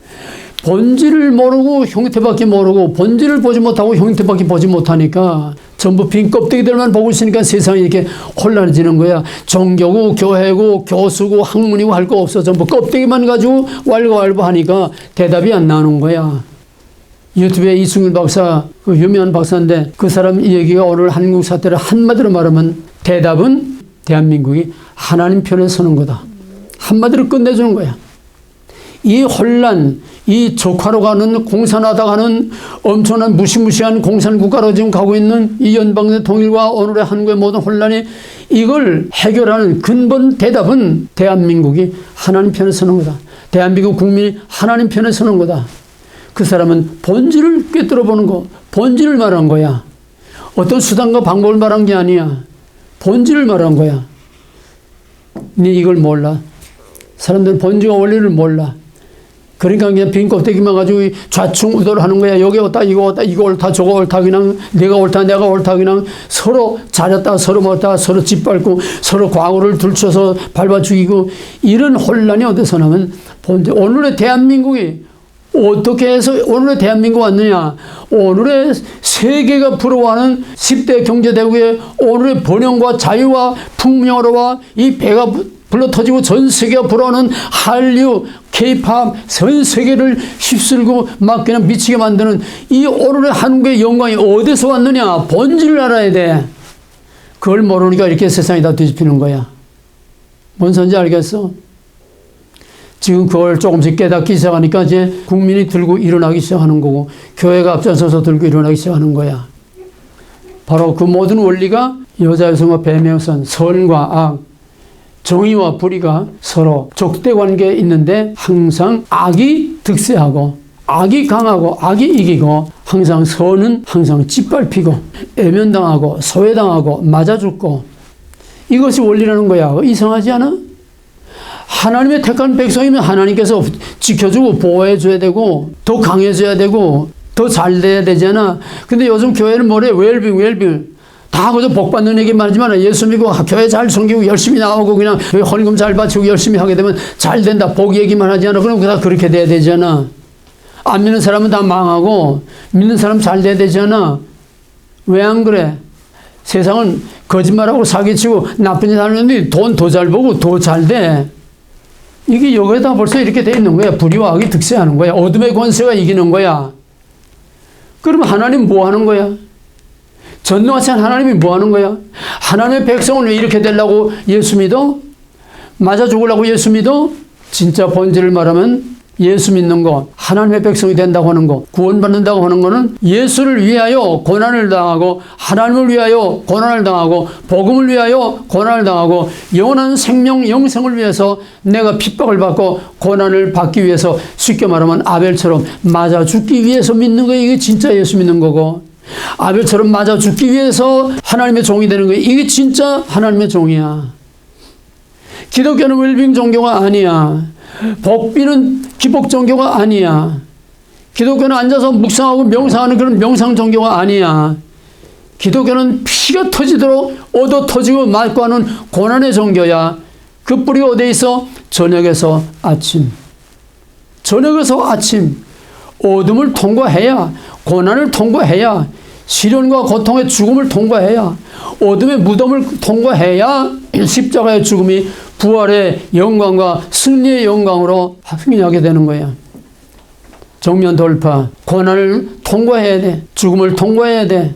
본질을 모르고 형태밖에 모르고 본질을 보지 못하고 형태밖에 보지 못하니까 전부 빈 껍데기들만 보고 있으니까 세상이 이렇게 혼란해지는 거야. 종교고 교회고 교수고 학문이고 할 거 없어. 전부 껍데기만 가지고 왈가왈부 하니까 대답이 안 나오는 거야. 유튜브에 이승윤 박사, 그 유명한 박사인데 그 사람 얘기가 오늘 한국 사태를 한마디로 말하면 대답은 대한민국이 하나님 편에 서는 거다. 한마디로 끝내주는 거야. 이 혼란, 이 적화로 가는 공산화다가는 엄청난 무시무시한 공산국가로 지금 가고 있는 이 연방의 통일과 오늘의 한국의 모든 혼란이 이걸 해결하는 근본 대답은 대한민국이 하나님 편에 서는 거다. 대한민국 국민이 하나님 편에 서는 거다. 그 사람은 본질을 꿰뚫어 보는 거, 본질을 말한 거야. 어떤 수단과 방법을 말한 게 아니야. 본질을 말한 거야. 네 이걸 몰라. 사람들은 본질과 원리를 몰라. 그러니까 그냥 빈 껍데기만 가지고 좌충우돌 하는 거야. 여기 옳다, 이거 옳다, 이거 옳다, 저거 옳다, 그냥 내가 옳다, 내가 옳다, 그냥 서로 잘했다, 서로 못했다, 서로 짓밟고, 서로 과거를 들춰서 밟아 죽이고, 이런 혼란이 어디서 나면 본질. 오늘의 대한민국이 어떻게 해서 오늘의 대한민국 왔느냐? 오늘의 세계가 부러워하는 10대 경제대국의 오늘의 번영과 자유와 풍요로와 이 배가 불러터지고 전 세계가 부러워하는 한류, K-팝, 전 세계를 휩쓸고 막 그냥 미치게 만드는 이 오늘의 한국의 영광이 어디서 왔느냐? 본질을 알아야 돼. 그걸 모르니까 이렇게 세상이 다 뒤집히는 거야. 뭔 소리인지 알겠어? 지금 그걸 조금씩 깨닫기 시작하니까 이제 국민이 들고 일어나기 시작하는 거고 교회가 앞장서서 들고 일어나기 시작하는 거야. 바로 그 모든 원리가 여자, 여성과 뱀의 우선, 선과 악, 정의와 불의가 서로 적대 관계에 있는데 항상 악이 득세하고 악이 강하고 악이 이기고 항상 선은 항상 짓밟히고 애면당하고 소외당하고 맞아 죽고 이것이 원리라는 거야. 이상하지 않아? 하나님의 택한 백성이면 하나님께서 지켜주고 보호해줘야 되고 더 강해져야 되고 더 잘 돼야 되잖아. 근데 요즘 교회는 뭐래? 웰빙 다 그저 복 받는 얘기만 하지만 예수 믿고 교회 잘 섬기고 열심히 나오고 그냥 헌금 잘 바치고 열심히 하게 되면 잘 된다 복 얘기만 하지 않아. 그럼 다 그렇게 돼야 되잖아. 안 믿는 사람은 다 망하고 믿는 사람 잘 돼야 되잖아. 왜 안 그래? 세상은 거짓말하고 사기치고 나쁜 짓 하는데 돈 더 잘 벌고 더 잘 돼. 이게 여기에다 벌써 이렇게 돼 있는 거야. 불의와 악이 득세하는 거야. 어둠의 권세가 이기는 거야. 그러면 하나님 뭐 하는 거야? 전능하신 하나님이 뭐 하는 거야? 하나님의 백성을 왜 이렇게 되려고 예수 믿어? 맞아 죽으려고 예수 믿어? 진짜 본질을 말하면 예수 믿는 거, 하나님의 백성이 된다고 하는 거, 구원받는다고 하는 거는 예수를 위하여 고난을 당하고 하나님을 위하여 고난을 당하고 복음을 위하여 고난을 당하고 영원한 생명 영생을 위해서 내가 핍박을 받고 고난을 받기 위해서 쉽게 말하면 아벨처럼 맞아 죽기 위해서 믿는 거예요. 이게 진짜 예수 믿는 거고 아벨처럼 맞아 죽기 위해서 하나님의 종이 되는 거예요. 이게 진짜 하나님의 종이야. 기독교는 웰빙 종교가 아니야. 복비는 기복 종교가 아니야. 기독교는 앉아서 묵상하고 명상하는 그런 명상 종교가 아니야. 기독교는 피가 터지도록 얻어 터지고 맞고 하는 고난의 종교야. 그 뿌리가 어디에 있어? 저녁에서 아침. 저녁에서 아침. 어둠을 통과해야, 고난을 통과해야, 시련과 고통의 죽음을 통과해야, 어둠의 무덤을 통과해야 십자가의 죽음이 부활의 영광과 승리의 영광으로 승리하게 되는 거야. 정면 돌파, 고난을 통과해야 돼. 죽음을 통과해야 돼.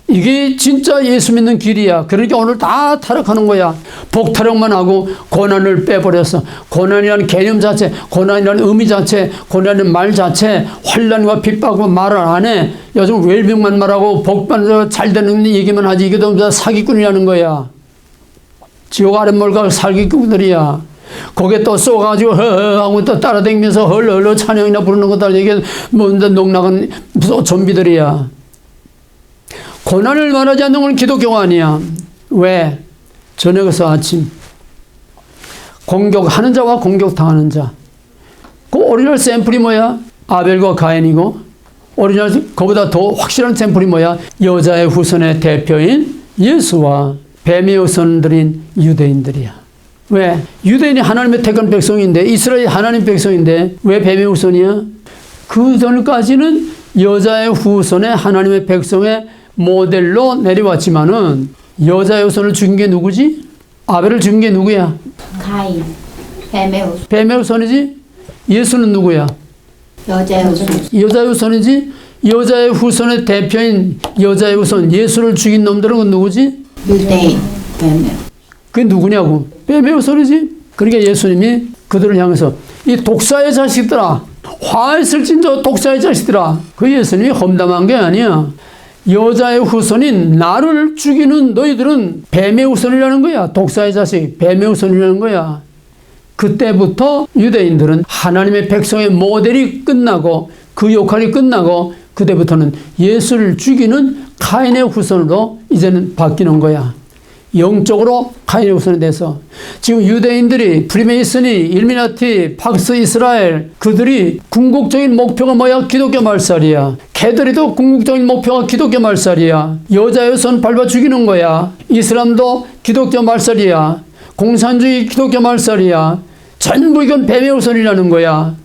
이게 진짜 예수 믿는 길이야. 그러니까 오늘 다 타락하는 거야. 복타령만 하고 고난을 빼버렸어. 고난이라는 개념 자체, 고난이라는 의미 자체, 고난이라는 말 자체, 환난과 핍박과 말을 안 해. 요즘 웰빙만 말하고 복받는 잘 되는 얘기만 하지. 이게 다 사기꾼이라는 거야. 지옥 아랫몰각 사기꾼들이야. 거기에 또 쏘가지고 하고 또 따라다니면서 헐 찬양이나 부르는 것들 이게 뭔데 농락은 좀비들이야. 고난을 말하지 않는 건 기독교가 아니야. 왜? 저녁에서 아침. 공격하는 자와 공격당하는 자. 그 오리지널 샘플이 뭐야? 아벨과 가인이고 오리지널 그보다 더 확실한 샘플이 뭐야? 여자의 후손의 대표인 예수와 뱀의 후손들인 유대인들이야. 왜? 유대인이 하나님의 택한 백성인데 이스라엘이 하나님 백성인데 왜 뱀의 후손이야? 그 전까지는 여자의 후손의 하나님의 백성의 모델로 내려왔지만은 여자의 후손을 죽인 게 누구지? 아벨을 죽인 게 누구야? 가인, 뱀의 후손. 뱀의 후손이지? 예수는 누구야? 여자의 후손. 여자의 후손이지? 여자의 후손의 대표인 여자의 후손 예수를 죽인 놈들은 그 누구지? 유대인, 뱀의. 그게 누구냐고? 뱀의 후손이지? 그러니까 예수님이 그들을 향해서 이 독사의 자식들아 화했을진저 독사의 자식들아. 그 예수님이 험담한 게 아니야. 여자의 후손인 나를 죽이는 너희들은 뱀의 후손이라는 거야. 독사의 자식, 뱀의 후손이라는 거야. 그때부터 유대인들은 하나님의 백성의 모델이 끝나고 그 역할이 끝나고 그때부터는 예수를 죽이는 카인의 후손으로 이제는 바뀌는 거야. 영적으로 카인의 후손이 돼서 지금 유대인들이 프리메이슨이, 일미나티, 팍스 이스라엘 그들이 궁극적인 목표가 뭐야? 기독교 말살이야. 걔들이도 궁극적인 목표가 기독교 말살이야. 여자의 손 밟아 죽이는 거야. 이슬람도 기독교 말살이야. 공산주의 기독교 말살이야. 전부 이건 뱀의 후손이라는 거야.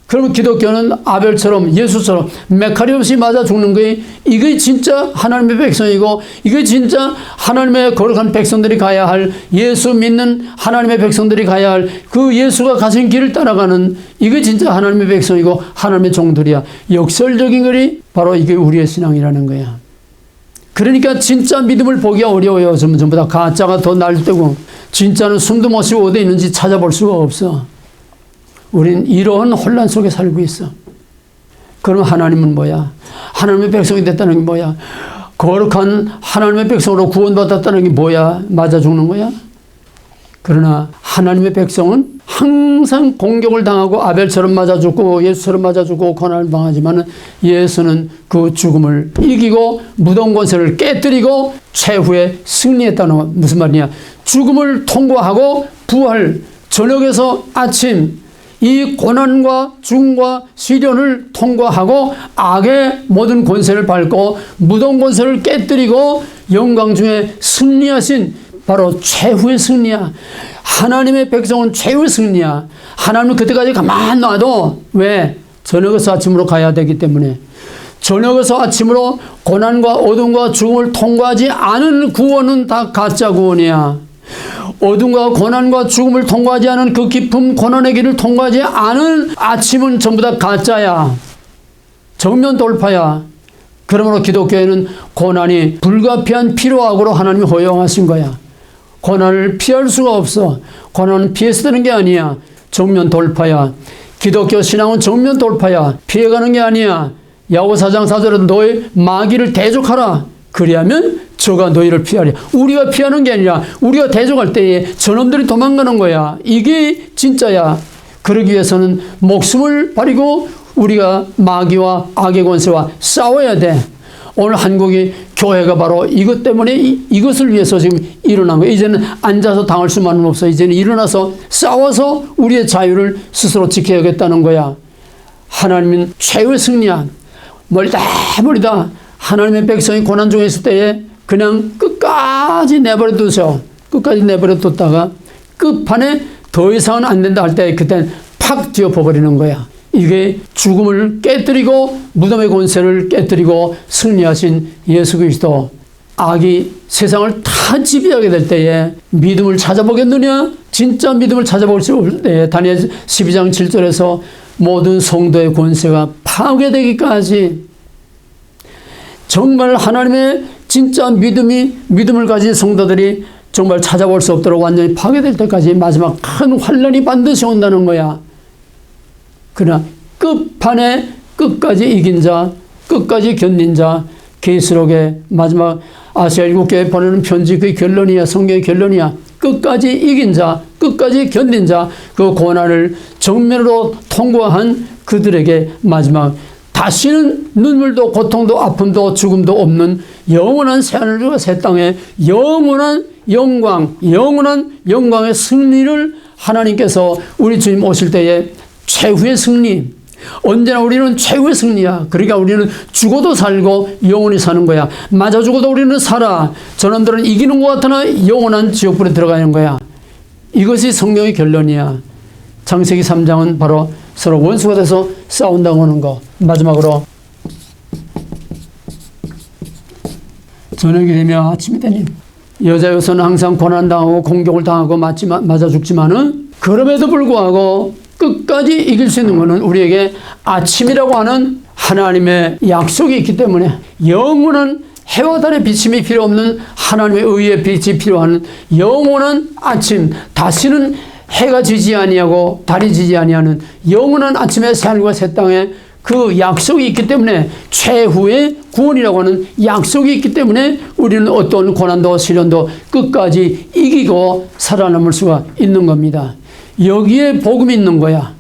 그러면 기독교는 아벨처럼 예수처럼 메카리 없이 맞아 죽는 거예요. 이게 진짜 하나님의 백성이고 이게 진짜 하나님의 거룩한 백성들이 가야 할, 예수 믿는 하나님의 백성들이 가야 할 그 예수가 가신 길을 따라가는, 이게 진짜 하나님의 백성이고 하나님의 종들이야. 역설적인 것이 바로 이게 우리의 신앙이라는 거야. 그러니까 진짜 믿음을 보기가 어려워요. 전부 다 가짜가 더 날때고 진짜는 숨도 못 쉬고 어디 있는지 찾아볼 수가 없어. 우린 이러한 혼란 속에 살고 있어. 그럼 하나님은 뭐야? 하나님의 백성이 됐다는 게 뭐야? 거룩한 하나님의 백성으로 구원받았다는 게 뭐야? 맞아 죽는 거야? 그러나 하나님의 백성은 항상 공격을 당하고 아벨처럼 맞아 죽고 예수처럼 맞아 죽고 고난을 당하지만 예수는 그 죽음을 이기고 무덤 권세를 깨뜨리고 최후에 승리했다는 건 무슨 말이냐? 죽음을 통과하고 부활, 저녁에서 아침, 이 고난과 죽음과 시련을 통과하고 악의 모든 권세를 밟고 무덤 권세를 깨뜨리고 영광 중에 승리하신 바로 최후의 승리야. 하나님의 백성은 최후의 승리야. 하나님은 그때까지 가만 놔도 왜? 저녁에서 아침으로 가야 되기 때문에. 저녁에서 아침으로 고난과 어둠과 죽음을 통과하지 않은 구원은 다 가짜 구원이야. 어둠과 고난과 죽음을 통과하지 않은 그 깊은 고난의 길을 통과하지 않은 아침은 전부 다 가짜야. 정면 돌파야. 그러므로 기독교에는 고난이 불가피한 필요악으로 하나님이 허용하신 거야. 고난을 피할 수가 없어. 고난은 피해서 되는 게 아니야. 정면 돌파야. 기독교 신앙은 정면 돌파야. 피해가는 게 아니야. 야고보 4장 4절은 너의 마귀를 대적하라. 그리하면 저가 너희를 피하리라. 우리가 피하는 게 아니라 우리가 대적할 때에 저놈들이 도망가는 거야. 이게 진짜야. 그러기 위해서는 목숨을 버리고 우리가 마귀와 악의 권세와 싸워야 돼. 오늘 한국이 교회가 바로 이것 때문에 이것을 위해서 지금 일어난 거예요. 이제는 앉아서 당할 수만은 없어. 이제는 일어나서 싸워서 우리의 자유를 스스로 지켜야겠다는 거야. 하나님은 최후의 승리야. 멀다 멀다. 하나님의 백성이 고난 중에 있을 때에 그냥 끝까지 내버려 두세요. 끝까지 내버려 뒀다가 끝판에 더 이상은 안 된다 할 때 그때는 팍 뒤엎어버리는 거야. 이게 죽음을 깨뜨리고 무덤의 권세를 깨뜨리고 승리하신 예수 그리스도. 악이 세상을 다 지배하게 될 때에 믿음을 찾아보겠느냐? 진짜 믿음을 찾아볼 수 없을 때에 다니엘 12장 7절에서 모든 성도의 권세가 파괴되기까지 정말 하나님의 진짜 믿음을 가진 성도들이 정말 찾아볼 수 없도록 완전히 파괴될 때까지 마지막 큰 환란이 반드시 온다는 거야. 그러나 끝판에 끝까지 이긴 자, 끝까지 견딘 자, 계시록의 마지막 아시아 7교회에 보내는 편지 그 결론이야. 성경의 결론이야. 끝까지 이긴 자, 끝까지 견딘 자, 그 고난을 정면으로 통과한 그들에게 마지막 다시는 눈물도 고통도 아픔도 죽음도 없는 영원한 새하늘과 새 땅에 영원한 영광, 영원한 영광의 승리를 하나님께서 우리 주님 오실 때에 최후의 승리. 언제나 우리는 최후의 승리야. 그러니까 우리는 죽어도 살고 영원히 사는 거야. 맞아 죽어도 우리는 살아. 저놈들은 이기는 것 같으나 영원한 지옥불에 들어가는 거야. 이것이 성경의 결론이야. 창세기 3장은 바로 서로 원수가 돼서 싸운다고 하는 거. 마지막으로 저녁이 되면 아침이 되니 여자여서는 항상 고난당하고 공격을 당하고 맞아 죽지만은 그럼에도 불구하고 끝까지 이길 수 있는 것은 우리에게 아침이라고 하는 하나님의 약속이 있기 때문에 영원한 해와 달의 비침이 필요 없는 하나님의 의의 빛이 필요한 영원한 아침, 다시는 해가 지지 아니하고 달이 지지 아니하는 영원한 아침의 새하늘과 새 땅에 그 약속이 있기 때문에 최후의 구원이라고 하는 약속이 있기 때문에 우리는 어떤 고난도 시련도 끝까지 이기고 살아남을 수가 있는 겁니다. 여기에 복음이 있는 거야.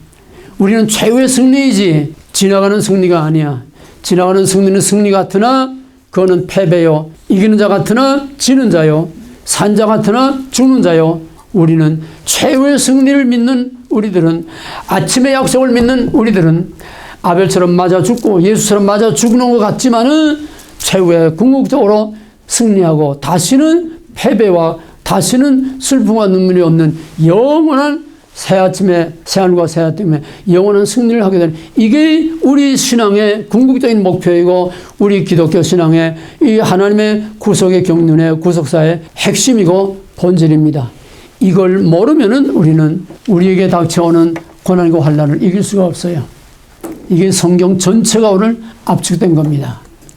우리는 최후의 승리이지 지나가는 승리가 아니야. 지나가는 승리는 승리 같으나 그거는 패배요. 이기는 자 같으나 지는 자요. 산 자 같으나 죽는 자요. 우리는 최후의 승리를 믿는 우리들은, 아침의 약속을 믿는 우리들은 아벨처럼 맞아 죽고 예수처럼 맞아 죽는 것 같지만은 최후의 궁극적으로 승리하고 다시는 패배와 다시는 슬픔과 눈물이 없는 영원한 새아침에 새하늘과 새하늘에 영원한 승리를 하게 되는, 이게 우리 신앙의 궁극적인 목표이고 우리 기독교 신앙의 이 하나님의 구속의 경륜의 구속사의 핵심이고 본질입니다. 이걸 모르면은 우리는 우리에게 닥쳐오는 고난과 환난을 이길 수가 없어요. 이게 성경 전체가 오늘 압축된 겁니다.